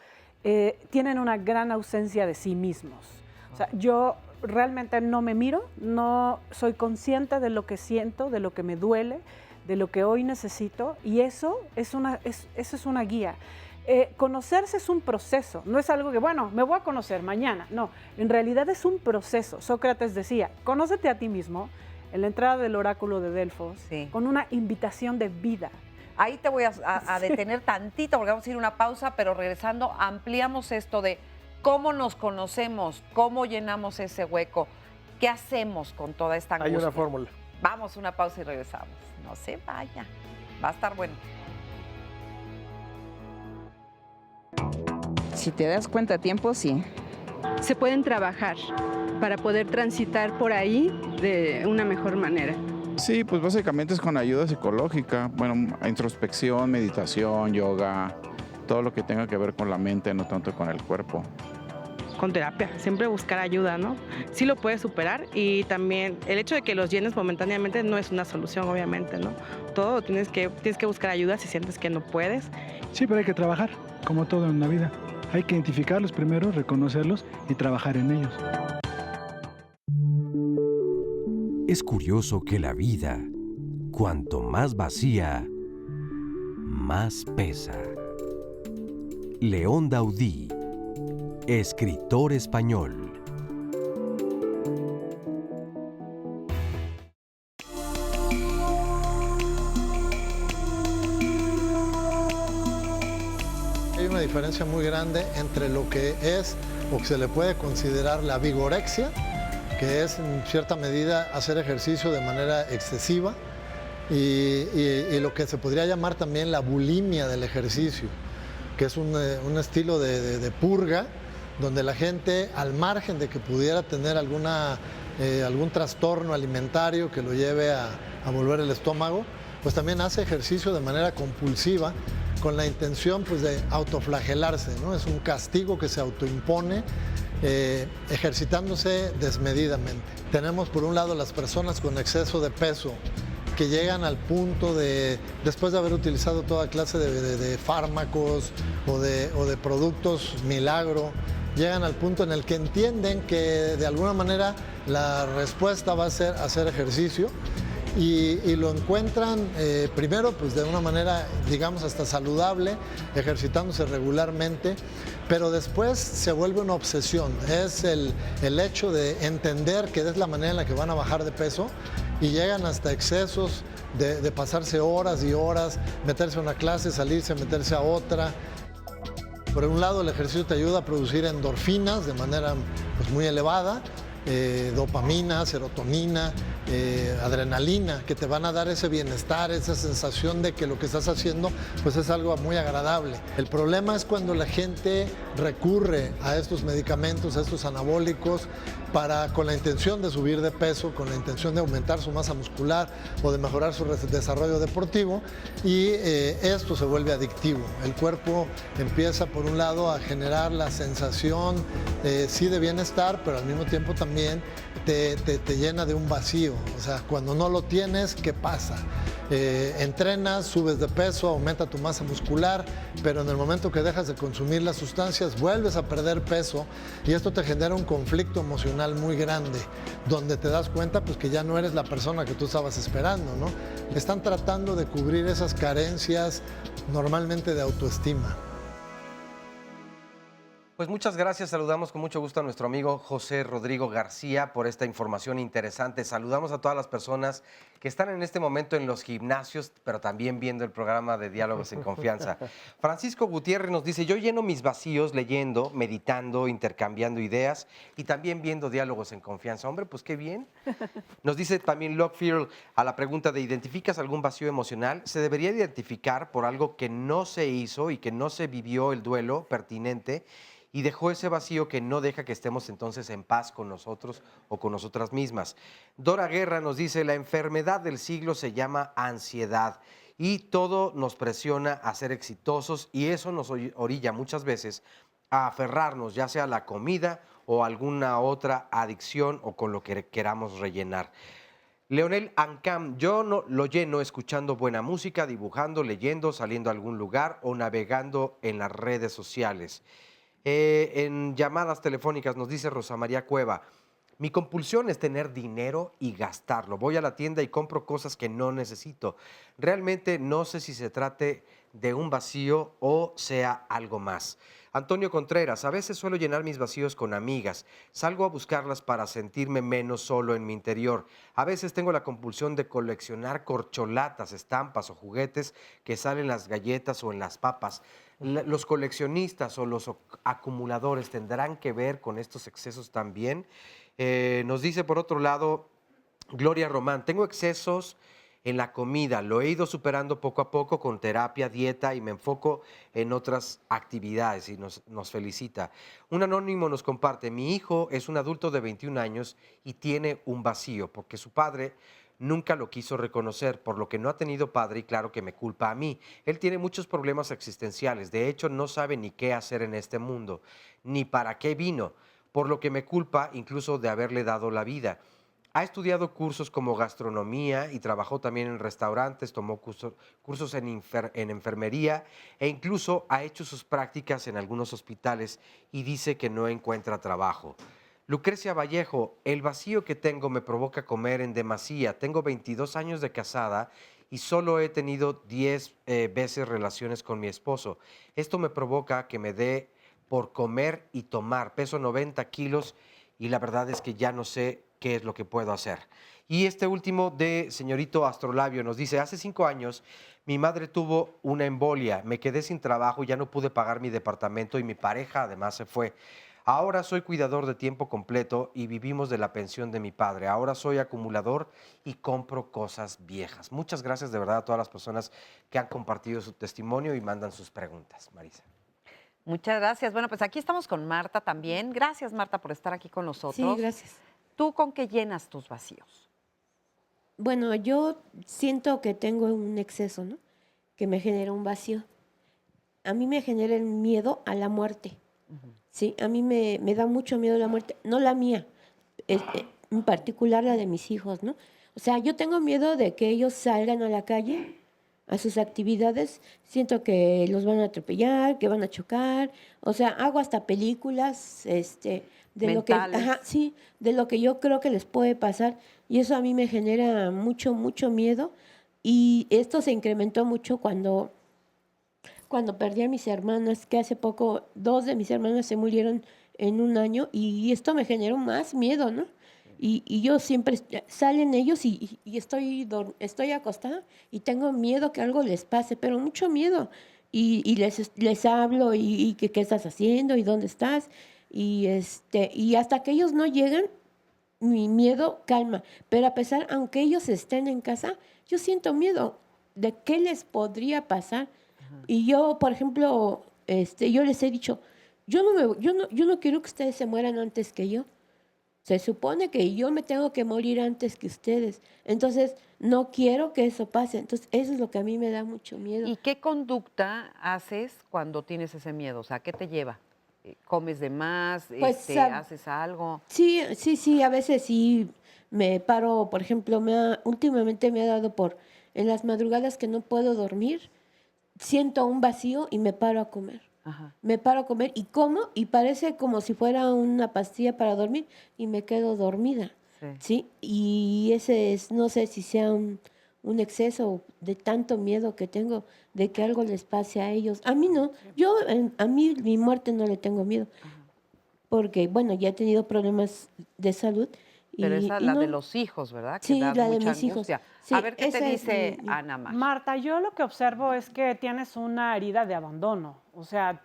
tienen una gran ausencia de sí mismos. O sea, yo realmente no me miro, no soy consciente de lo que siento, de lo que me duele, de lo que hoy necesito, y eso es una guía. Conocerse es un proceso, no es algo que, bueno, me voy a conocer mañana, no, en realidad es un proceso. Sócrates decía, conócete a ti mismo, en la entrada del oráculo de Delfos, con una invitación de vida. Ahí te voy a detener tantito, porque vamos a ir a una pausa, pero regresando, ampliamos esto de cómo nos conocemos, cómo llenamos ese hueco. ¿Qué hacemos con toda esta angustia? Hay una fórmula. Vamos, una pausa y regresamos. No se vaya. Va a estar bueno. Si te das cuenta a tiempo, sí. Se pueden trabajar para poder transitar por ahí de una mejor manera. Sí, pues básicamente es con ayuda psicológica, bueno, introspección, meditación, yoga, todo lo que tenga que ver con la mente, no tanto con el cuerpo. Con terapia, siempre buscar ayuda, ¿no? Sí lo puedes superar y también el hecho de que los llenes momentáneamente no es una solución, obviamente, ¿no? Todo tienes que buscar ayuda si sientes que no puedes. Sí, pero hay que trabajar, como todo en la vida. Hay que identificarlos primero, reconocerlos y trabajar en ellos. Es curioso que la vida, cuanto más vacía, más pesa. León Daudí, escritor español. Hay una diferencia muy grande entre lo que es o que se le puede considerar la vigorexia, que es en cierta medida hacer ejercicio de manera excesiva, y lo que se podría llamar también la bulimia del ejercicio, que es un estilo de purga, donde la gente, al margen de que pudiera tener algún trastorno alimentario que lo lleve a volver el estómago, pues también hace ejercicio de manera compulsiva, con la intención pues, de autoflagelarse, ¿no? Es un castigo que se autoimpone, ejercitándose desmedidamente. Tenemos por un lado las personas con exceso de peso que llegan al punto de, después de haber utilizado toda clase de fármacos o de productos milagro, llegan al punto en el que entienden que de alguna manera la respuesta va a ser hacer ejercicio y lo encuentran primero pues de una manera digamos hasta saludable, ejercitándose regularmente, pero después se vuelve una obsesión, es el hecho de entender que es la manera en la que van a bajar de peso y llegan hasta excesos de pasarse horas y horas, meterse a una clase, salirse, meterse a otra. Por un lado el ejercicio te ayuda a producir endorfinas de manera pues, muy elevada, dopamina, serotonina, adrenalina, que te van a dar ese bienestar, esa sensación de que lo que estás haciendo pues es algo muy agradable. El problema es cuando la gente recurre a estos medicamentos, a estos anabólicos, con la intención de subir de peso, con la intención de aumentar su masa muscular o de mejorar su desarrollo deportivo, y esto se vuelve adictivo. El cuerpo empieza por un lado a generar la sensación sí de bienestar, pero al mismo tiempo también te llena de un vacío. O sea, cuando no lo tienes, ¿qué pasa? Entrenas, subes de peso, aumenta tu masa muscular, pero en el momento que dejas de consumir las sustancias, vuelves a perder peso y esto te genera un conflicto emocional muy grande, donde te das cuenta pues, que ya no eres la persona que tú estabas esperando, ¿no? Están tratando de cubrir esas carencias normalmente de autoestima. Pues muchas gracias, saludamos con mucho gusto a nuestro amigo José Rodrigo García por esta información interesante. Saludamos a todas las personas que están en este momento en los gimnasios, pero también viendo el programa de Diálogos en Confianza. Francisco Gutiérrez nos dice, yo lleno mis vacíos leyendo, meditando, intercambiando ideas y también viendo Diálogos en Confianza. Hombre, pues qué bien. Nos dice también Lockfield a la pregunta de ¿identificas algún vacío emocional? Se debería identificar por algo que no se hizo y que no se vivió el duelo pertinente y dejó ese vacío que no deja que estemos entonces en paz con nosotros o con nosotras mismas. Dora Guerra nos dice, la enfermedad del siglo se llama ansiedad y todo nos presiona a ser exitosos y eso nos orilla muchas veces a aferrarnos, ya sea a la comida o alguna otra adicción o con lo que queramos rellenar. Leonel Ancam, yo no lo lleno escuchando buena música, dibujando, leyendo, saliendo a algún lugar o navegando en las redes sociales. En llamadas telefónicas nos dice Rosa María Cueva, mi compulsión es tener dinero y gastarlo. Voy a la tienda y compro cosas que no necesito. Realmente no sé si se trate de un vacío o sea algo más. Antonio Contreras, a veces suelo llenar mis vacíos con amigas. Salgo a buscarlas para sentirme menos solo en mi interior. A veces tengo la compulsión de coleccionar corcholatas, estampas o juguetes que salen en las galletas o en las papas. ¿Los coleccionistas o los acumuladores tendrán que ver con estos excesos también? Nos dice por otro lado Gloria Román, tengo excesos en la comida, lo he ido superando poco a poco con terapia, dieta y me enfoco en otras actividades y nos felicita. Un anónimo nos comparte, mi hijo es un adulto de 21 años y tiene un vacío porque su padre nunca lo quiso reconocer, por lo que no ha tenido padre y claro que me culpa a mí. Él tiene muchos problemas existenciales, de hecho no sabe ni qué hacer en este mundo, ni para qué vino, por lo que me culpa incluso de haberle dado la vida. Ha estudiado cursos como gastronomía y trabajó también en restaurantes, tomó cursos en enfermería e incluso ha hecho sus prácticas en algunos hospitales y dice que no encuentra trabajo. Lucrecia Vallejo, el vacío que tengo me provoca comer en demasía. Tengo 22 años de casada y solo he tenido 10 veces relaciones con mi esposo. Esto me provoca que me dé por comer y tomar. Peso 90 kilos y la verdad es que ya no sé qué es lo que puedo hacer. Y este último de señorito Astrolabio nos dice, hace 5 años mi madre tuvo una embolia, me quedé sin trabajo, ya no pude pagar mi departamento y mi pareja además se fue. Ahora soy cuidador de tiempo completo y vivimos de la pensión de mi padre. Ahora soy acumulador y compro cosas viejas. Muchas gracias de verdad a todas las personas que han compartido su testimonio y mandan sus preguntas. Marisa. Muchas gracias. Bueno, pues aquí estamos con Marta también. Gracias, Marta, por estar aquí con nosotros. Sí, gracias. ¿Tú con qué llenas tus vacíos? Bueno, yo siento que tengo un exceso, ¿no? Que me genera un vacío. A mí me genera el miedo a la muerte. Sí, a mí me da mucho miedo la muerte. No la mía, en particular la de mis hijos, ¿no? O sea, yo tengo miedo de que ellos salgan a la calle, a sus actividades. Siento que los van a atropellar, que van a chocar. O sea, hago hasta películas, de lo que, sí, de lo que yo creo que les puede pasar, y eso a mí me genera mucho miedo, y esto se incrementó mucho cuando perdí a mis hermanas, que hace poco 2 de mis hermanas se murieron en un año, y esto me generó más miedo, ¿no? Y yo siempre, salen ellos y estoy acostada y tengo miedo que algo les pase, pero mucho miedo, y les hablo, y ¿qué estás haciendo? ¿Y dónde estás? Y hasta que ellos no llegan, mi miedo calma. Pero a pesar, aunque ellos estén en casa, yo siento miedo de qué les podría pasar. Y yo, por ejemplo, yo les he dicho, yo no quiero que ustedes se mueran antes que yo. Se supone que yo me tengo que morir antes que ustedes. Entonces, no quiero que eso pase. Entonces, eso es lo que a mí me da mucho miedo. ¿Y qué conducta haces cuando tienes ese miedo? O sea, ¿qué te lleva? ¿Comes de más? Pues, ¿haces algo? Sí, a veces sí me paro, por ejemplo, últimamente me ha dado en las madrugadas que no puedo dormir, siento un vacío y me paro a comer. Ajá. Me paro a comer y como, y parece como si fuera una pastilla para dormir, y me quedo dormida. ¿Sí? Y ese es, no sé si sea un exceso de tanto miedo que tengo de que algo les pase a ellos. A mí no, a mí mi muerte no le tengo miedo, porque bueno, ya he tenido problemas de salud. Pero esa es la de los hijos, ¿verdad? Que Sí, da la de mucha mis hijos. angustia. Sí, a ver, ¿qué te esa dice Ana Mar? Marta, yo lo que observo es que tienes una herida de abandono. O sea,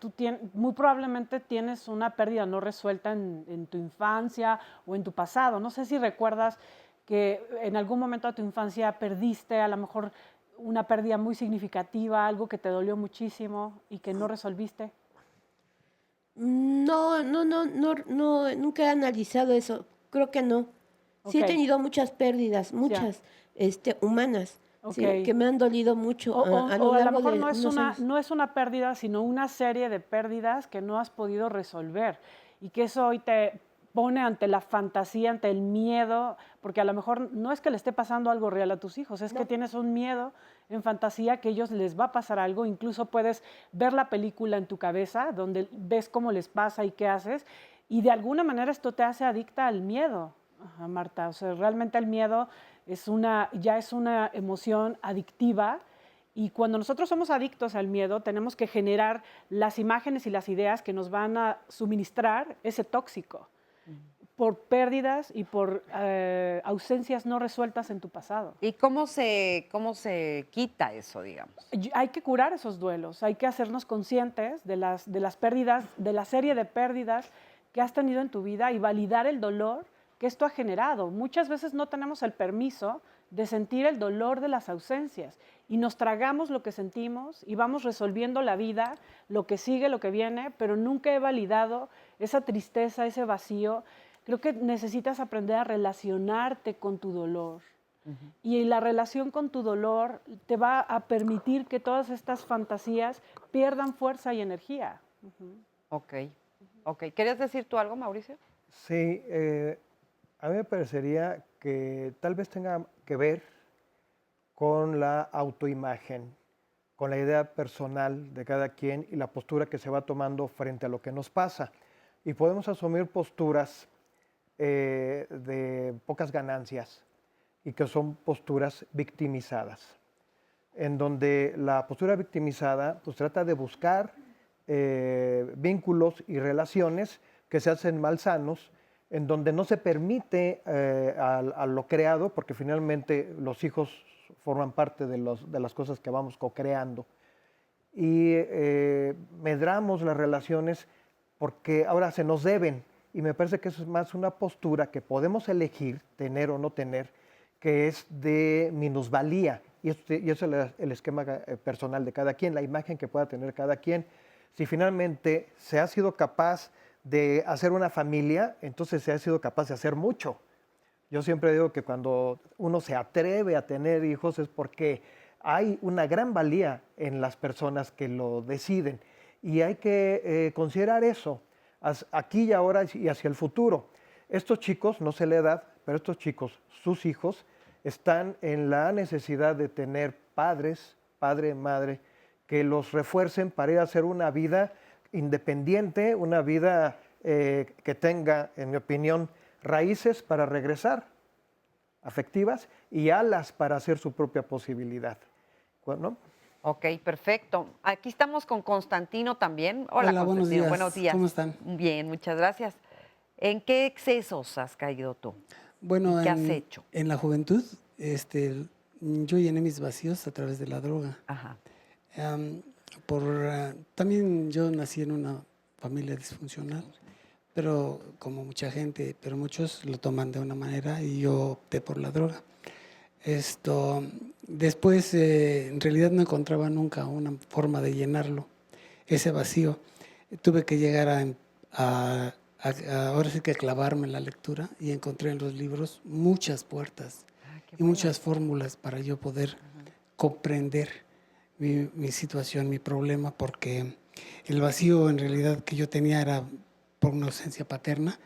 muy probablemente tienes una pérdida no resuelta en tu infancia o en tu pasado. No sé si recuerdas que en algún momento de tu infancia perdiste a lo mejor una pérdida muy significativa, algo que te dolió muchísimo y que no resolviste. No, nunca he analizado eso. Creo que no. Sí he tenido muchas pérdidas, muchas, humanas, ¿sí? Que me han dolido mucho a lo largo mejor de no es una pérdida, sino una serie de pérdidas que no has podido resolver, y que eso hoy te pone ante la fantasía, ante el miedo, porque a lo mejor no es que le esté pasando algo real a tus hijos, es que tienes un miedo en fantasía que a ellos les va a pasar algo. Incluso puedes ver la película en tu cabeza, donde ves cómo les pasa y qué haces, y de alguna manera esto te hace adicta al miedo. Ajá, Marta, o sea, realmente el miedo ya es una emoción adictiva, Y cuando nosotros somos adictos al miedo, tenemos que generar las imágenes y las ideas que nos van a suministrar ese tóxico por pérdidas y por ausencias no resueltas en tu pasado. ¿Y cómo se quita eso, digamos? Hay que curar esos duelos, hay que hacernos conscientes de las pérdidas, de la serie de pérdidas que has tenido en tu vida y validar el dolor que esto ha generado. Muchas veces no tenemos el permiso de sentir el dolor de las ausencias y nos tragamos lo que sentimos y vamos resolviendo la vida, lo que sigue, lo que viene, pero nunca he validado esa tristeza, ese vacío. Creo que necesitas aprender a relacionarte con tu dolor. Y la relación con tu dolor te va a permitir que todas estas fantasías pierdan fuerza y energía. Ok. ¿Querías decir tú algo, Mauricio? Sí, a mí me parecería que tal vez tenga que ver con la autoimagen, con la idea personal de cada quien y la postura que se va tomando frente a lo que nos pasa. Y podemos asumir posturas de pocas ganancias y que son posturas victimizadas, en donde la postura victimizada pues trata de buscar vínculos y relaciones que se hacen malsanos, en donde no se permite a lo creado, porque finalmente los hijos forman parte de las cosas que vamos co-creando. Y medramos las relaciones porque ahora se nos deben, y me parece que eso es más una postura que podemos elegir, tener o no tener, que es de minusvalía, y eso es el esquema personal de cada quien, la imagen que pueda tener cada quien. Si finalmente se ha sido capaz de hacer una familia, entonces se ha sido capaz de hacer mucho. Yo siempre digo que cuando uno se atreve a tener hijos es porque hay una gran valía en las personas que lo deciden, y hay que considerar eso aquí y ahora y hacia el futuro. Estos chicos, no sé la edad, pero estos chicos, sus hijos, están en la necesidad de tener padres, padre, madre, que los refuercen para ir a hacer una vida independiente, una vida que tenga, en mi opinión, raíces para regresar, afectivas, y alas para hacer su propia posibilidad. Bueno. Ok, perfecto. Aquí estamos con Constantino también. Hola, buenos Constantino. días. Buenos días. ¿Cómo están? Bien, muchas gracias. ¿En qué excesos has caído tú? Bueno, ¿Qué has hecho? En la juventud, yo llené mis vacíos a través de la droga. Ajá. También yo nací en una familia disfuncional, pero como mucha gente, pero muchos lo toman de una manera y yo opté por la droga. Después, en realidad no encontraba nunca una forma de llenarlo, ese vacío. Tuve que llegar ahora sí que clavarme en la lectura, y encontré en los libros muchas puertas y muchas fórmulas para yo poder comprender mi situación, mi problema, porque el vacío en realidad que yo tenía era por una ausencia paterna,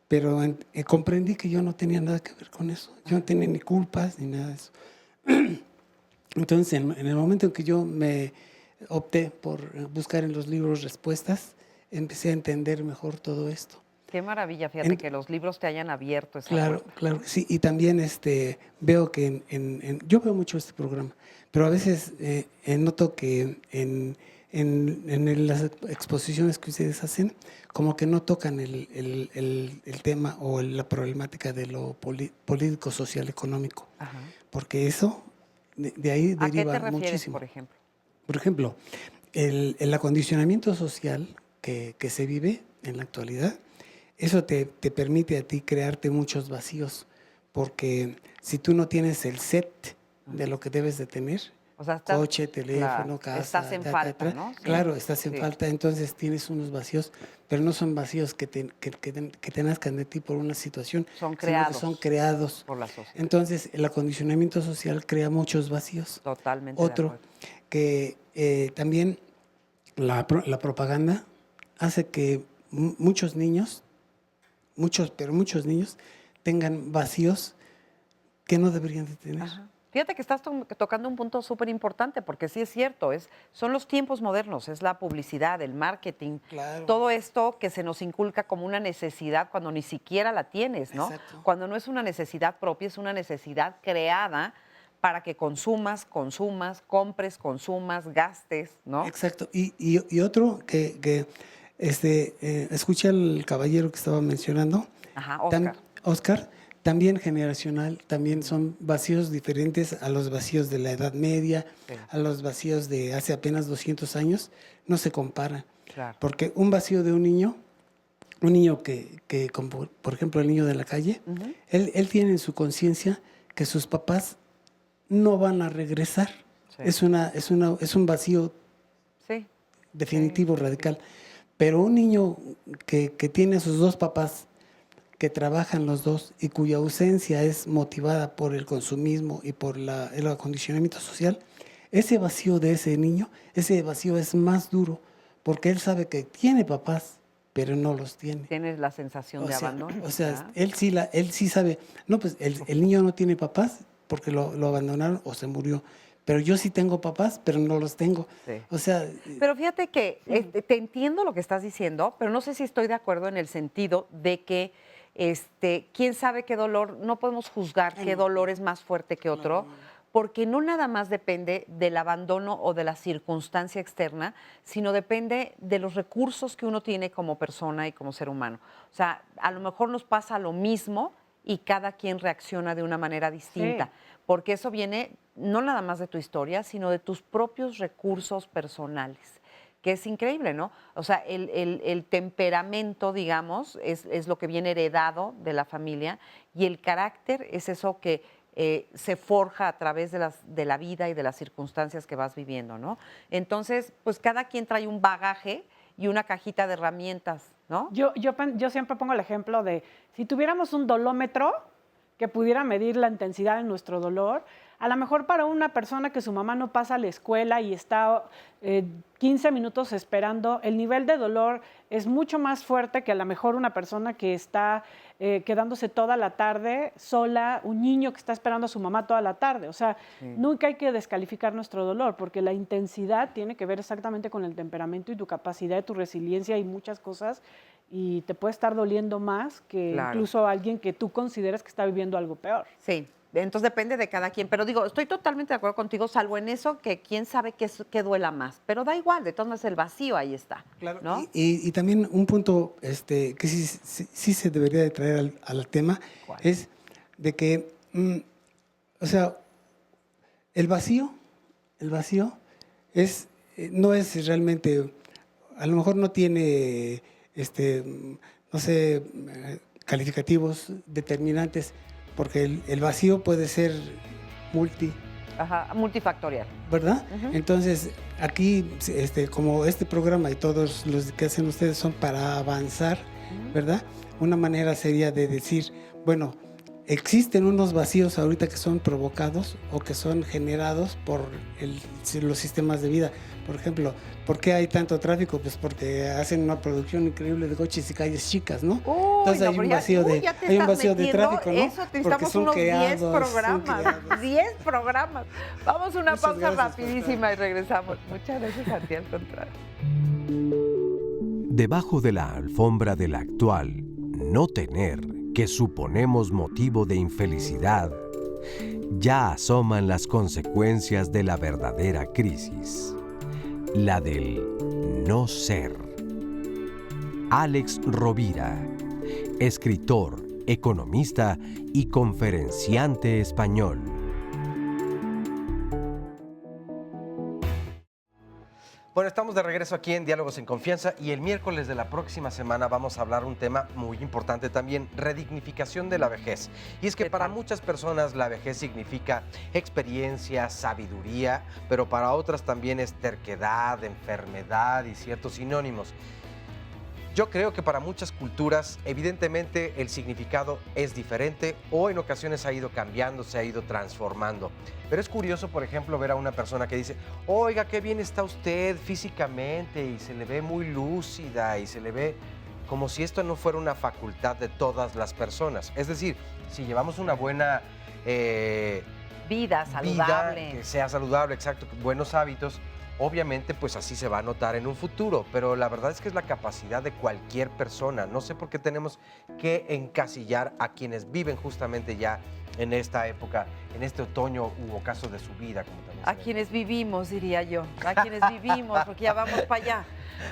pero comprendí que yo no tenía nada que ver con eso. Yo no tenía ni culpas ni nada de eso. Entonces, en el momento en que yo me opté por buscar en los libros respuestas, empecé a entender mejor todo esto. Qué maravilla, fíjate que los libros te hayan abierto esa puerta. Claro, sí, y también veo que yo veo mucho este programa, pero a veces noto que en las exposiciones que ustedes hacen, como que no tocan el tema o la problemática de lo político, social, económico. Ajá. Porque eso, de ahí deriva muchísimo. ¿A qué te refieres, por ejemplo? Por ejemplo, el acondicionamiento social que se vive en la actualidad, eso te permite a ti crearte muchos vacíos, porque si tú no tienes el set de lo que debes de tener, o sea, coche, teléfono, casa, estás en falta, ¿no? Sí. Claro, estás en falta, entonces tienes unos vacíos, pero no son vacíos que te nazcan de ti por una situación, son creados, sino que son creados por la sociedad. Entonces, el acondicionamiento social crea muchos vacíos. Totalmente. Otro, que también la propaganda hace que muchos niños tengan vacíos que no deberían de tener. Ajá. Fíjate que estás tocando un punto súper importante, porque sí es cierto, son los tiempos modernos, es la publicidad, el marketing, todo esto que se nos inculca como una necesidad cuando ni siquiera la tienes, ¿no? Exacto. Cuando no es una necesidad propia, es una necesidad creada para que consumas, compres, consumas, gastes, ¿no? Exacto. Y otro que escucha al caballero que estaba mencionando. Ajá, Oscar. Oscar, también generacional, también son vacíos diferentes a los vacíos de la Edad Media, Sí. a los vacíos de hace apenas 200 años, no se compara. Claro. Porque un vacío de un niño que como, por ejemplo, el niño de la calle, él tiene en su conciencia que sus papás no van a regresar. Sí. Es un vacío Sí. definitivo, radical. Pero un niño que tiene a sus dos papás, que trabajan los dos y cuya ausencia es motivada por el consumismo y por el acondicionamiento social, ese vacío de ese niño, ese vacío es más duro, porque él sabe que tiene papás, pero no los tiene. Tienes la sensación de abandono. O sea, él sí sabe, no, pues el niño no tiene papás porque lo abandonaron o se murió. Pero yo sí tengo papás, pero no los tengo. Sí. O sea, Pero fíjate que te entiendo lo que estás diciendo, pero no sé si estoy de acuerdo en el sentido de que quién sabe qué dolor, no podemos juzgar qué dolor es más fuerte que otro, porque no nada más depende del abandono o de la circunstancia externa, sino depende de los recursos que uno tiene como persona y como ser humano. O sea, a lo mejor nos pasa lo mismo y cada quien reacciona de una manera distinta, porque eso viene no nada más de tu historia, sino de tus propios recursos personales, que es increíble, ¿no? O sea, el temperamento, digamos, es lo que viene heredado de la familia, y el carácter es eso que se forja a través de la vida y de las circunstancias que vas viviendo, ¿no? Entonces, pues cada quien trae un bagaje y una cajita de herramientas, ¿no? Yo siempre pongo el ejemplo de, si tuviéramos un dolómetro que pudiera medir la intensidad de nuestro dolor, a lo mejor para una persona que su mamá no pasa a la escuela y está 15 minutos esperando, el nivel de dolor es mucho más fuerte que a lo mejor una persona que está quedándose toda la tarde sola, un niño que está esperando a su mamá toda la tarde. O sea, nunca hay que descalificar nuestro dolor, porque la intensidad tiene que ver exactamente con el temperamento y tu capacidad, tu resiliencia y muchas cosas, y te puede estar doliendo más que incluso alguien que tú consideras que está viviendo algo peor. Sí. Entonces depende de cada quien, pero digo, estoy totalmente de acuerdo contigo, salvo en eso que quién sabe qué duela más, pero da igual, de todas maneras el vacío ahí está, claro, ¿no? Y también un punto que sí se debería de traer al tema. ¿Cuál? Es de que, o sea, el vacío no es realmente, a lo mejor no tiene, no sé, calificativos determinantes, porque el vacío puede ser multifactorial. ¿Verdad? Entonces, aquí, como este programa y todos los que hacen ustedes son para avanzar, ¿verdad? Una manera sería de decir, bueno, existen unos vacíos ahorita que son provocados o que son generados por los sistemas de vida. Por ejemplo, ¿por qué hay tanto tráfico? Pues porque hacen una producción increíble de coches y calles chicas, ¿no? Entonces hay un vacío de tráfico, ¿no? Eso necesitamos unos 10 programas. 10 programas. Vamos a una pausa rapidísima y regresamos. Muchas gracias a ti, al contrario. Debajo de la alfombra del actual no tener, que suponemos motivo de infelicidad, ya asoman las consecuencias de la verdadera crisis, la del no ser. Alex Rovira, escritor, economista y conferenciante español. Bueno, estamos de regreso aquí en Diálogos en Confianza y el miércoles de la próxima semana vamos a hablar un tema muy importante también, redignificación de la vejez. Y es que para muchas personas la vejez significa experiencia, sabiduría, pero para otras también es terquedad, enfermedad y ciertos sinónimos. Yo creo que para muchas culturas, evidentemente, el significado es diferente o en ocasiones ha ido cambiando, se ha ido transformando. Pero es curioso, por ejemplo, ver a una persona que dice, oiga, qué bien está usted físicamente y se le ve muy lúcida y se le ve como si esto no fuera una facultad de todas las personas. Es decir, si llevamos una buena vida saludable, que sea saludable, exacto, buenos hábitos, obviamente, pues así se va a notar en un futuro, pero la verdad es que es la capacidad de cualquier persona. No sé por qué tenemos que encasillar a quienes viven justamente ya en esta época, en este otoño u ocaso de su vida, como también A quienes vivimos, diría yo, a quienes vivimos, porque ya vamos para allá.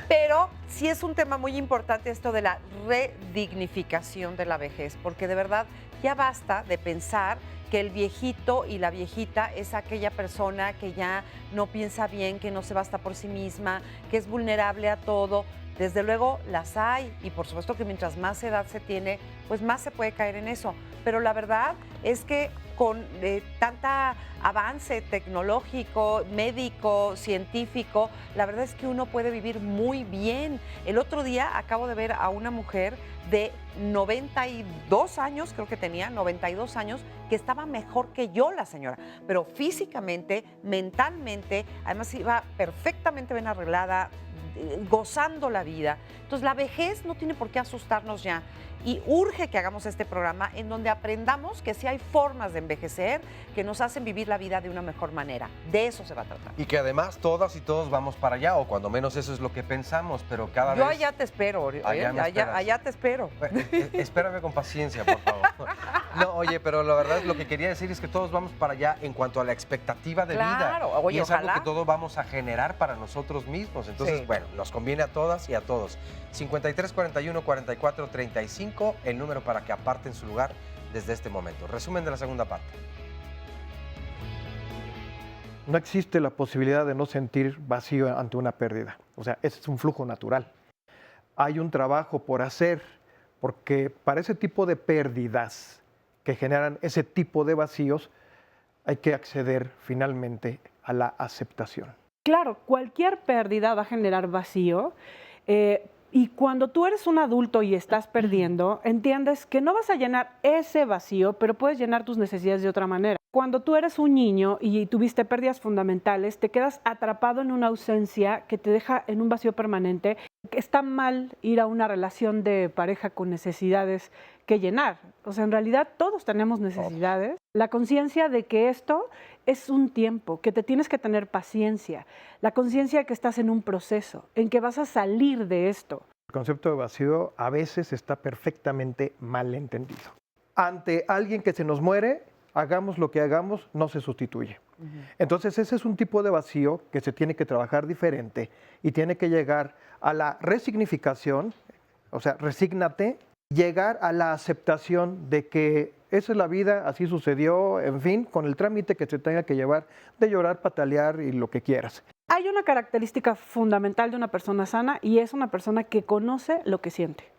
Pero sí es un tema muy importante esto de la redignificación de la vejez, porque de verdad ya basta de pensar que el viejito y la viejita es aquella persona que ya no piensa bien, que no se basta por sí misma, que es vulnerable a todo. Desde luego las hay y por supuesto que mientras más edad se tiene, pues más se puede caer en eso. Pero la verdad es que con tanta avance tecnológico, médico, científico, la verdad es que uno puede vivir muy bien. El otro día acabo de ver a una mujer de 92 años, creo que tenía 92 años, que estaba mejor que yo la señora, pero físicamente, mentalmente, además iba perfectamente bien arreglada, gozando la vida. Entonces la vejez no tiene por qué asustarnos ya y urge que hagamos este programa en donde aprendamos que sí hay formas de envejecer que nos hacen vivir la vida de una mejor manera. De eso se va a tratar. Y que además todas y todos vamos para allá, o cuando menos eso es lo que pensamos, pero cada Yo vez... allá te espero, allá te espero. Espérame con paciencia, por favor. No, oye, pero la verdad lo que quería decir es que todos vamos para allá en cuanto a la expectativa de vida. Claro, oye, y es ojalá. algo que todos vamos a generar para nosotros mismos. Entonces, Sí. bueno, nos conviene a todas y a todos. 53 41 44 35, el número para que aparten su lugar desde este momento. Resumen de la segunda parte. No existe la posibilidad de no sentir vacío ante una pérdida. O sea, ese es un flujo natural. Hay un trabajo por hacer, porque para ese tipo de pérdidas que generan ese tipo de vacíos, hay que acceder finalmente a la aceptación. Claro, cualquier pérdida va a generar vacío. Y cuando tú eres un adulto y estás perdiendo, entiendes que no vas a llenar ese vacío, pero puedes llenar tus necesidades de otra manera. Cuando tú eres un niño y tuviste pérdidas fundamentales, te quedas atrapado en una ausencia que te deja en un vacío permanente. Está mal ir a una relación de pareja con necesidades que llenar. O sea, en realidad todos tenemos necesidades. La conciencia de que esto es un tiempo, que te tienes que tener paciencia. La conciencia de que estás en un proceso, en que vas a salir de esto. El concepto de vacío a veces está perfectamente mal entendido. Ante alguien que se nos muere, hagamos lo que hagamos, no se sustituye. Entonces ese es un tipo de vacío que se tiene que trabajar diferente y tiene que llegar a la resignificación, o sea, resígnate, llegar a la aceptación de que esa es la vida, así sucedió, en fin, con el trámite que se tenga que llevar de llorar, patalear y lo que quieras. Hay una característica fundamental de una persona sana y es una persona que conoce lo que siente.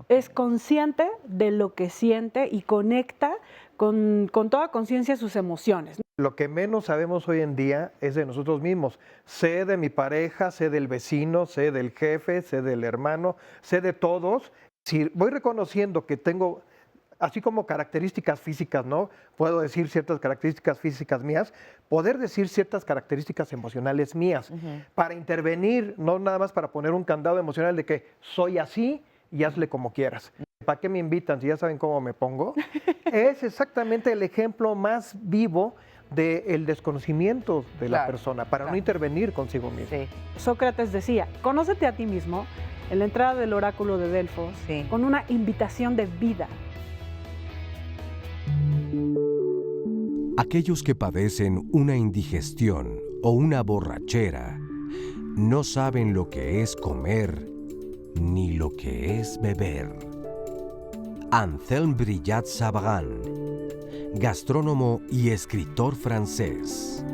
Es consciente de lo que siente y conecta con toda conciencia sus emociones. Lo que menos sabemos hoy en día es de nosotros mismos. Sé de mi pareja, sé del vecino, sé del jefe, sé del hermano, sé de todos. Si voy reconociendo que tengo, así como características físicas, ¿no? Puedo decir ciertas características físicas mías, poder decir ciertas características emocionales mías, para intervenir, no nada más para poner un candado emocional de que soy así y hazle como quieras. ¿Para qué me invitan si ya saben cómo me pongo? Es exactamente el ejemplo más vivo del desconocimiento de la persona, para no intervenir consigo mismo. Sócrates decía, conócete a ti mismo en la entrada del oráculo de Delfos con una invitación de vida. Aquellos que padecen una indigestión o una borrachera no saben lo que es comer ni lo que es beber. Anselme Brillat-Savarin, gastrónomo y escritor francés.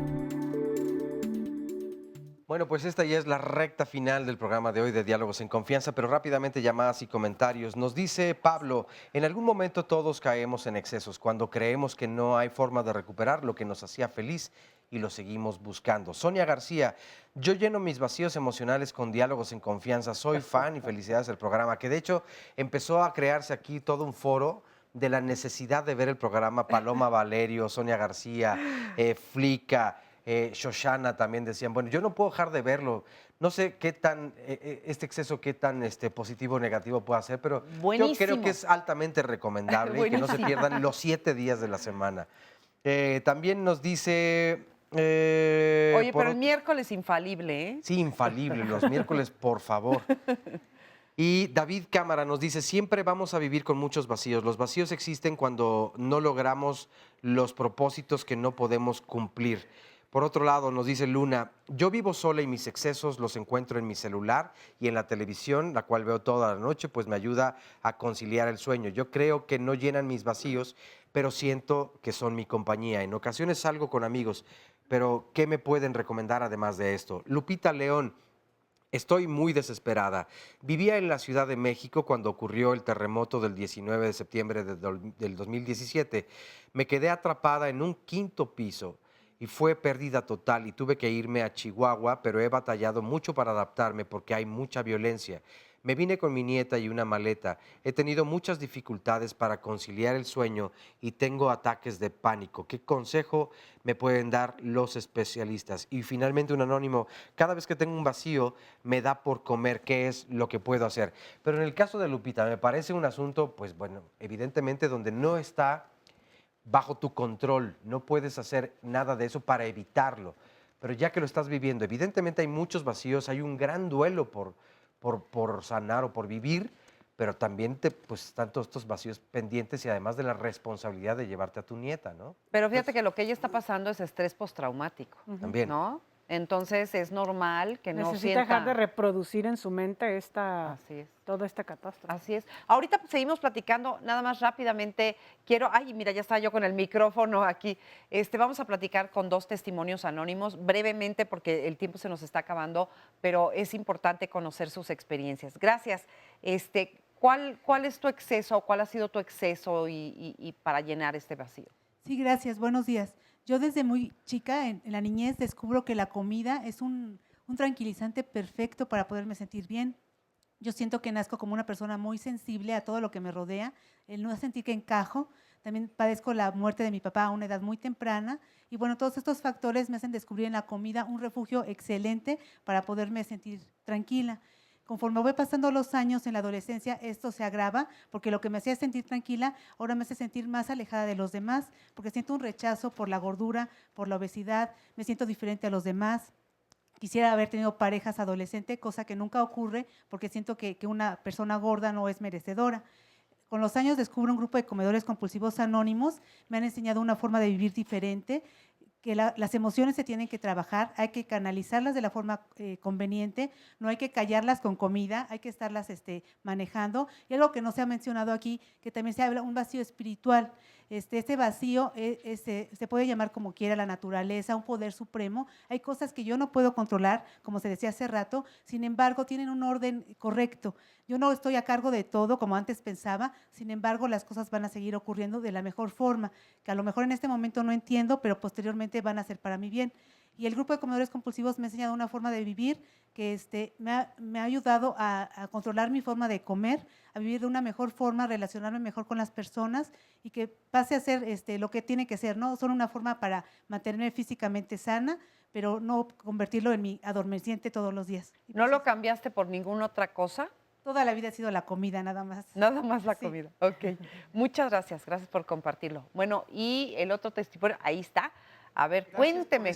Bueno, pues esta ya es la recta final del programa de hoy de Diálogos en Confianza, pero rápidamente llamadas y comentarios. Nos dice Pablo, en algún momento todos caemos en excesos, cuando creemos que no hay forma de recuperar lo que nos hacía feliz y lo seguimos buscando. Sonia García, yo lleno mis vacíos emocionales con Diálogos en Confianza, soy fan y felicidades del programa, que de hecho empezó a crearse aquí todo un foro de la necesidad de ver el programa. Paloma Valerio, Sonia García, Flica, Shoshana también decían, bueno, yo no puedo dejar de verlo. No sé qué tan, este exceso, qué tan positivo o negativo puede ser, pero Buenísimo. yo creo que es altamente recomendable y que no se pierdan los 7 días de la semana. También nos dice... Oye, pero el miércoles infalible, ¿eh? Sí, infalible, los miércoles, por favor. Y David Cámara nos dice, siempre vamos a vivir con muchos vacíos. Los vacíos existen cuando no logramos los propósitos que no podemos cumplir. Por otro lado, nos dice Luna, yo vivo sola y mis excesos los encuentro en mi celular y en la televisión, la cual veo toda la noche, pues me ayuda a conciliar el sueño. Yo creo que no llenan mis vacíos, pero siento que son mi compañía. En ocasiones salgo con amigos, pero ¿qué me pueden recomendar además de esto? Lupita León, estoy muy desesperada. Vivía en la Ciudad de México cuando ocurrió el terremoto del 19 de septiembre del 2017. Me quedé atrapada en un 5º piso y fue pérdida total y tuve que irme a Chihuahua, pero he batallado mucho para adaptarme porque hay mucha violencia. Me vine con mi nieta y una maleta. He tenido muchas dificultades para conciliar el sueño y tengo ataques de pánico. ¿Qué consejo me pueden dar los especialistas? Y finalmente un anónimo, cada vez que tengo un vacío me da por comer, ¿qué es lo que puedo hacer? Pero en el caso de Lupita me parece un asunto, pues bueno, evidentemente donde no está bajo tu control, no puedes hacer nada de eso para evitarlo. Pero ya que lo estás viviendo, evidentemente hay muchos vacíos, hay un gran duelo por sanar o por vivir, pero también pues están todos estos vacíos pendientes y además de la responsabilidad de llevarte a tu nieta, ¿no? Pero fíjate que lo que ella está pasando es estrés postraumático. También. ¿No? Entonces es normal que no Necesita sienta... dejar de reproducir en su mente Así es. toda esta catástrofe. Así es. Ahorita seguimos platicando, nada más rápidamente. Ay, mira, ya estaba yo con el micrófono aquí. Vamos a platicar con 2 testimonios anónimos, brevemente porque el tiempo se nos está acabando, pero es importante conocer sus experiencias. Gracias. ¿Cuál es tu exceso? ¿Cuál ha sido tu exceso y para llenar este vacío? Sí, gracias. Buenos días. Yo desde muy chica, en la niñez, descubro que la comida es un tranquilizante perfecto para poderme sentir bien. Yo siento que nazco como una persona muy sensible a todo lo que me rodea, el no sentir que encajo. También padezco la muerte de mi papá a una edad muy temprana. Y bueno, todos estos factores me hacen descubrir en la comida un refugio excelente para poderme sentir tranquila. Conforme voy pasando los años en la adolescencia, esto se agrava, porque lo que me hacía sentir tranquila, ahora me hace sentir más alejada de los demás, porque siento un rechazo por la gordura, por la obesidad, me siento diferente a los demás. Quisiera haber tenido parejas adolescentes, cosa que nunca ocurre, porque siento que una persona gorda no es merecedora. Con los años descubro un grupo de comedores compulsivos anónimos, me han enseñado una forma de vivir diferente, que las emociones se tienen que trabajar, hay que canalizarlas de la forma conveniente, no hay que callarlas con comida, hay que estarlas manejando. Y algo que no se ha mencionado aquí, que también se habla, un vacío espiritual. Este vacío se puede llamar como quiera, la naturaleza, un poder supremo. Hay cosas que yo no puedo controlar, como se decía hace rato, sin embargo tienen un orden correcto. Yo no estoy a cargo de todo como antes pensaba, sin embargo las cosas van a seguir ocurriendo de la mejor forma, que a lo mejor en este momento no entiendo, pero posteriormente van a ser para mi bien. Y el grupo de comedores compulsivos me ha enseñado una forma de vivir que me ha ayudado a controlar mi forma de comer, a vivir de una mejor forma, a relacionarme mejor con las personas y que pase a ser lo que tiene que ser, ¿no? Son una forma para mantenerme físicamente sana, pero no convertirlo en mi adormeciente todos los días. ¿No lo cambiaste por ninguna otra cosa? Toda la vida ha sido la comida, nada más. Nada más la comida, ok. Muchas gracias por compartirlo. Bueno, y el otro testimonio, ahí está. A ver, cuénteme.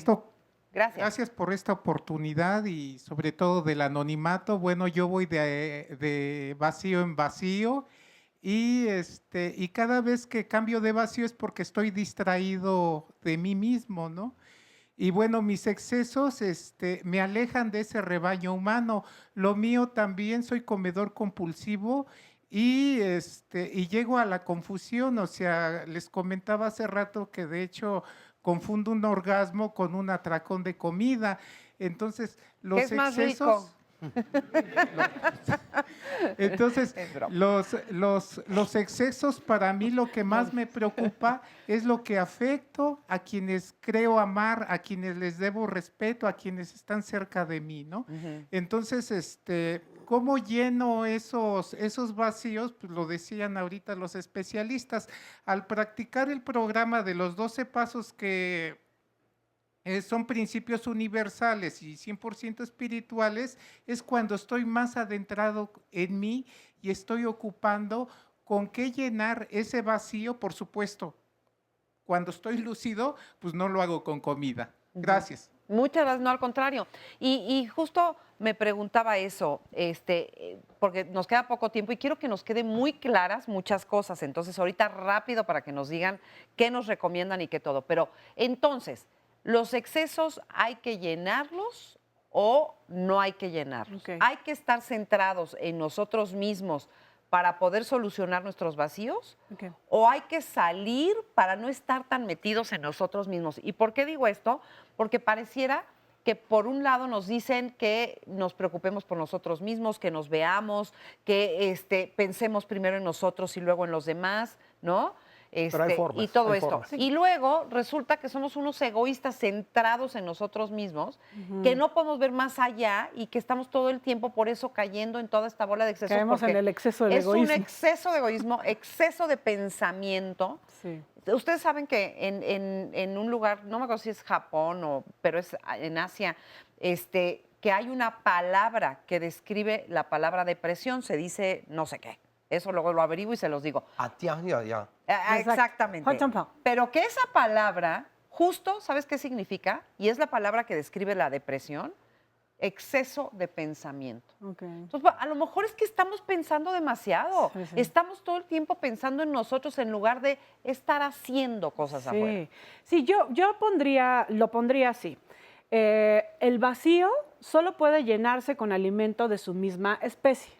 Gracias. Gracias por esta oportunidad y sobre todo del anonimato. Bueno, yo voy de vacío en vacío y cada vez que cambio de vacío es porque estoy distraído de mí mismo, ¿no? Y bueno, mis excesos me alejan de ese rebaño humano. Lo mío también, soy comedor compulsivo y llego a la confusión. O sea, les comentaba hace rato que de hecho confundo un orgasmo con un atracón de comida. Entonces, los ¿qué es más excesos... rico? Entonces, los excesos para mí lo que más me preocupa es lo que afecto a quienes creo amar, a quienes les debo respeto, a quienes están cerca de mí, ¿no? Entonces, ¿cómo lleno esos vacíos? Pues lo decían ahorita los especialistas. Al practicar el programa de los 12 pasos que son principios universales y 100% espirituales, es cuando estoy más adentrado en mí y estoy ocupando con qué llenar ese vacío. Por supuesto, cuando estoy lúcido, pues no lo hago con comida. Gracias. Muchas gracias, no, al contrario. Y justo me preguntaba eso, porque nos queda poco tiempo y quiero que nos queden muy claras muchas cosas. Entonces, ahorita rápido para que nos digan qué nos recomiendan y qué todo. Pero entonces, ¿los excesos hay que llenarlos o no hay que llenarlos? Ok. ¿Hay que estar centrados en nosotros mismos para poder solucionar nuestros vacíos? Ok. ¿O hay que salir para no estar tan metidos en nosotros mismos? ¿Y por qué digo esto? Porque pareciera que por un lado nos dicen que nos preocupemos por nosotros mismos, que nos veamos, que pensemos primero en nosotros y luego en los demás, ¿no? Pero hay formas, y todo hay esto. formas. Y luego resulta que somos unos egoístas centrados en nosotros mismos, Ujú. que no podemos ver más allá y que estamos todo el tiempo por eso cayendo en toda esta bola de excesos. Caemos en porque el exceso del es egoísmo. un exceso de egoísmo, exceso de pensamiento. Sí. Ustedes saben que en un lugar, no me acuerdo si es Japón, pero es en Asia, que hay una palabra que describe la palabra depresión, se dice no sé qué. Eso luego lo averiguo y se los digo. Exactamente. Pero que esa palabra, justo, ¿sabes qué significa? Y es la palabra que describe la depresión, exceso de pensamiento. Ok. Entonces, a lo mejor es que estamos pensando demasiado. Sí, sí. Estamos todo el tiempo pensando en nosotros en lugar de estar haciendo cosas afuera. Sí, yo lo pondría así. El vacío solo puede llenarse con alimento de su misma especie.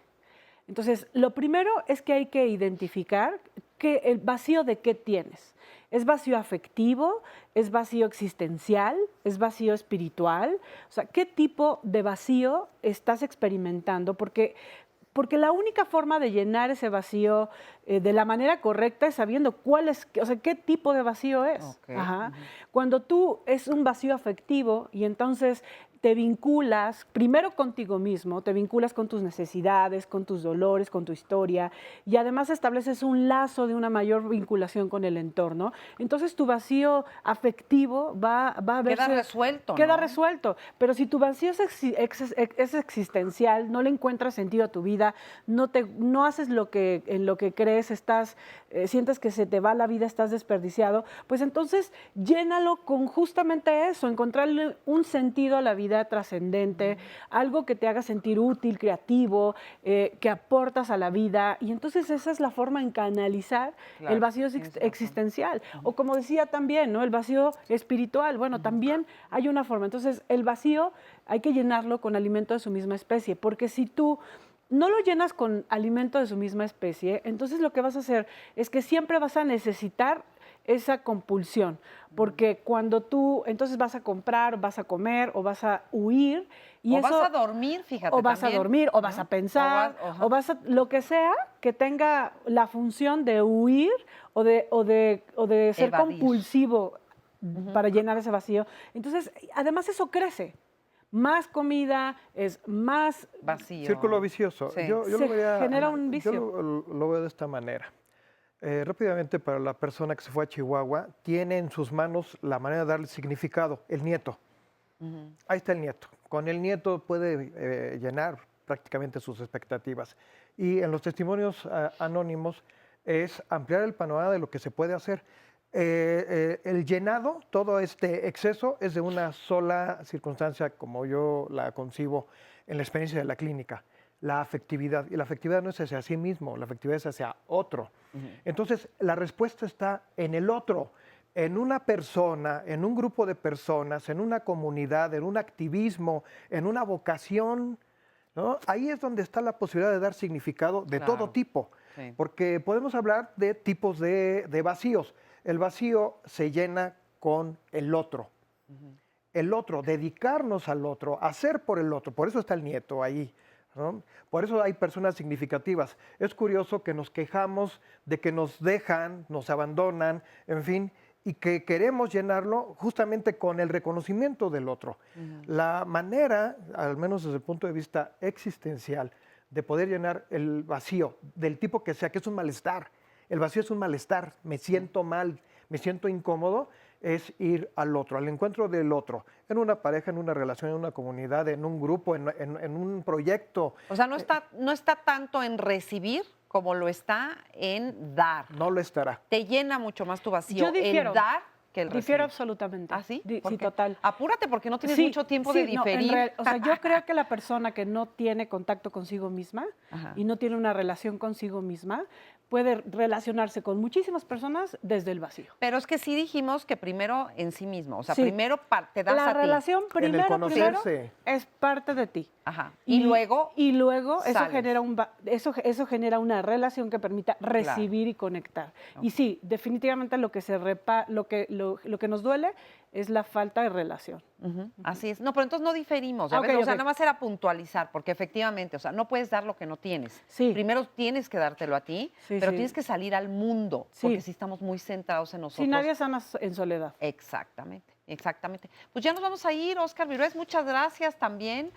Entonces, lo primero es que hay que identificar el vacío de qué tienes. ¿Es vacío afectivo? ¿Es vacío existencial? ¿Es vacío espiritual? O sea, ¿qué tipo de vacío estás experimentando? Porque la única forma de llenar ese vacío de la manera correcta es sabiendo qué tipo de vacío es. Ok. Ajá. Cuando tú es un vacío afectivo y entonces te vinculas primero contigo mismo, te vinculas con tus necesidades, con tus dolores, con tu historia y además estableces un lazo de una mayor vinculación con el entorno. Entonces tu vacío afectivo va a verse... Queda resuelto, Queda ¿no? resuelto. Pero si tu vacío es existencial, no le encuentras sentido a tu vida, no haces en lo que crees, sientes que se te va la vida, estás desperdiciado, pues entonces llénalo con justamente eso, encontrarle un sentido a la vida trascendente, algo que te haga sentir útil, creativo, que aportas a la vida. Y entonces esa es la forma en canalizar Claro, el vacío existencial. O como decía también, ¿no? El vacío espiritual. Bueno, también hay una forma. Entonces el vacío hay que llenarlo con alimento de su misma especie, porque si tú no lo llenas con alimento de su misma especie, entonces lo que vas a hacer es que siempre vas a necesitar esa compulsión, porque cuando tú entonces vas a comprar, vas a comer o vas a huir y O eso, vas a dormir, fíjate. o vas también, a dormir o ¿no? vas a pensar ajá. o vas a lo que sea que tenga la función de huir o de ser Evadir. compulsivo para llenar ese vacío. Entonces, además eso crece. Más comida es más vacío. Círculo vicioso. Sí. Yo Se lo vería- genera un yo vicio. lo veo de esta manera. Rápidamente, para la persona que se fue a Chihuahua, tiene en sus manos la manera de darle significado, el nieto. Ahí está el nieto. Con el nieto puede llenar prácticamente sus expectativas. Y en los testimonios anónimos es ampliar el panorama de lo que se puede hacer. El llenado, todo este exceso, es de una sola circunstancia, como yo la concibo en la experiencia de la clínica, la afectividad. Y la afectividad no es hacia sí mismo, la afectividad es hacia otro. Entonces, la respuesta está en el otro, en una persona, en un grupo de personas, en una comunidad, en un activismo, en una vocación, ¿no? Ahí es donde está la posibilidad de dar significado de todo tipo, Sí. porque podemos hablar de tipos de vacíos. El vacío se llena con el otro. El otro, dedicarnos al otro, hacer por el otro. Por eso está el nieto ahí, ¿no? Por eso hay personas significativas. Es curioso que nos quejamos de que nos dejan, nos abandonan, en fin, y que queremos llenarlo justamente con el reconocimiento del otro. La manera, al menos desde el punto de vista existencial, de poder llenar el vacío, del tipo que sea, que es un malestar. El vacío es un malestar, me siento mal, me siento incómodo, es ir al otro, al encuentro del otro, en una pareja, en una relación, en una comunidad, en un grupo, en un proyecto. O sea, no está tanto en recibir como lo está en dar. No lo estará. Te llena mucho más tu vacío Yo difiero. el dar que el Difiero recibir. absolutamente. ¿Ah, sí? Sí, ¿Por qué? total. Apúrate porque no tienes Sí, mucho tiempo sí, de diferir. o sea, yo creo que la persona que no tiene contacto consigo misma Ajá. y no tiene una relación consigo misma puede relacionarse con muchísimas personas desde el vacío. Pero es que sí dijimos que primero en sí mismo, o sea, Sí. primero te das La a ti. relación primero es parte de ti. Ajá. Y luego eso sales. genera eso genera una relación que permita recibir y conectar. Y sí, definitivamente lo que nos duele es la falta de relación. Así es. No, pero entonces no diferimos. ¿ya Ok, ves? O sea, ok. nada más era puntualizar, porque efectivamente, o sea, no puedes dar lo que no tienes. Primero tienes que dártelo a ti, Sí, pero sí. tienes que salir al mundo, Sí. porque sí estamos muy centrados en nosotros. Si nadie sana en soledad. Exactamente, exactamente. Pues ya nos vamos a ir, Óscar Virués, muchas gracias también.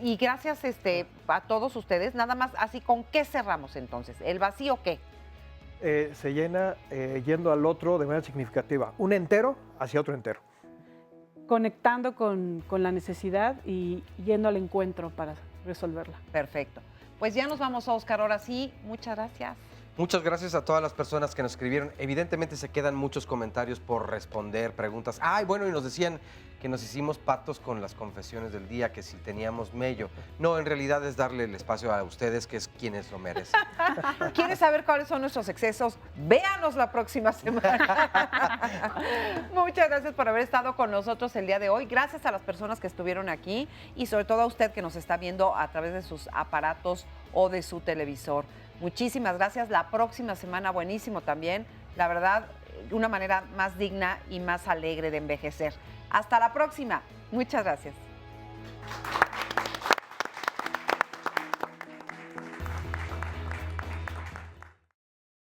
Y gracias a todos ustedes. Nada más, así, ¿con qué cerramos entonces? ¿El vacío qué? Se llena yendo al otro de manera significativa. Un entero hacia otro entero. Conectando con la necesidad y yendo al encuentro para resolverla. Perfecto. Pues ya nos vamos, Óscar, ahora sí. Muchas gracias. Muchas gracias a todas las personas que nos escribieron. Evidentemente se quedan muchos comentarios por responder, preguntas. Ay, bueno, y nos decían que nos hicimos pactos con las confesiones del día, que si teníamos mello. No, en realidad es darle el espacio a ustedes, que es quienes lo merecen. ¿Quieres saber cuáles son nuestros excesos? Véanos la próxima semana. Muchas gracias por haber estado con nosotros el día de hoy. Gracias a las personas que estuvieron aquí y sobre todo a usted que nos está viendo a través de sus aparatos o de su televisor. Muchísimas gracias. La próxima semana, buenísimo también. La verdad, una manera más digna y más alegre de envejecer. Hasta la próxima. Muchas gracias.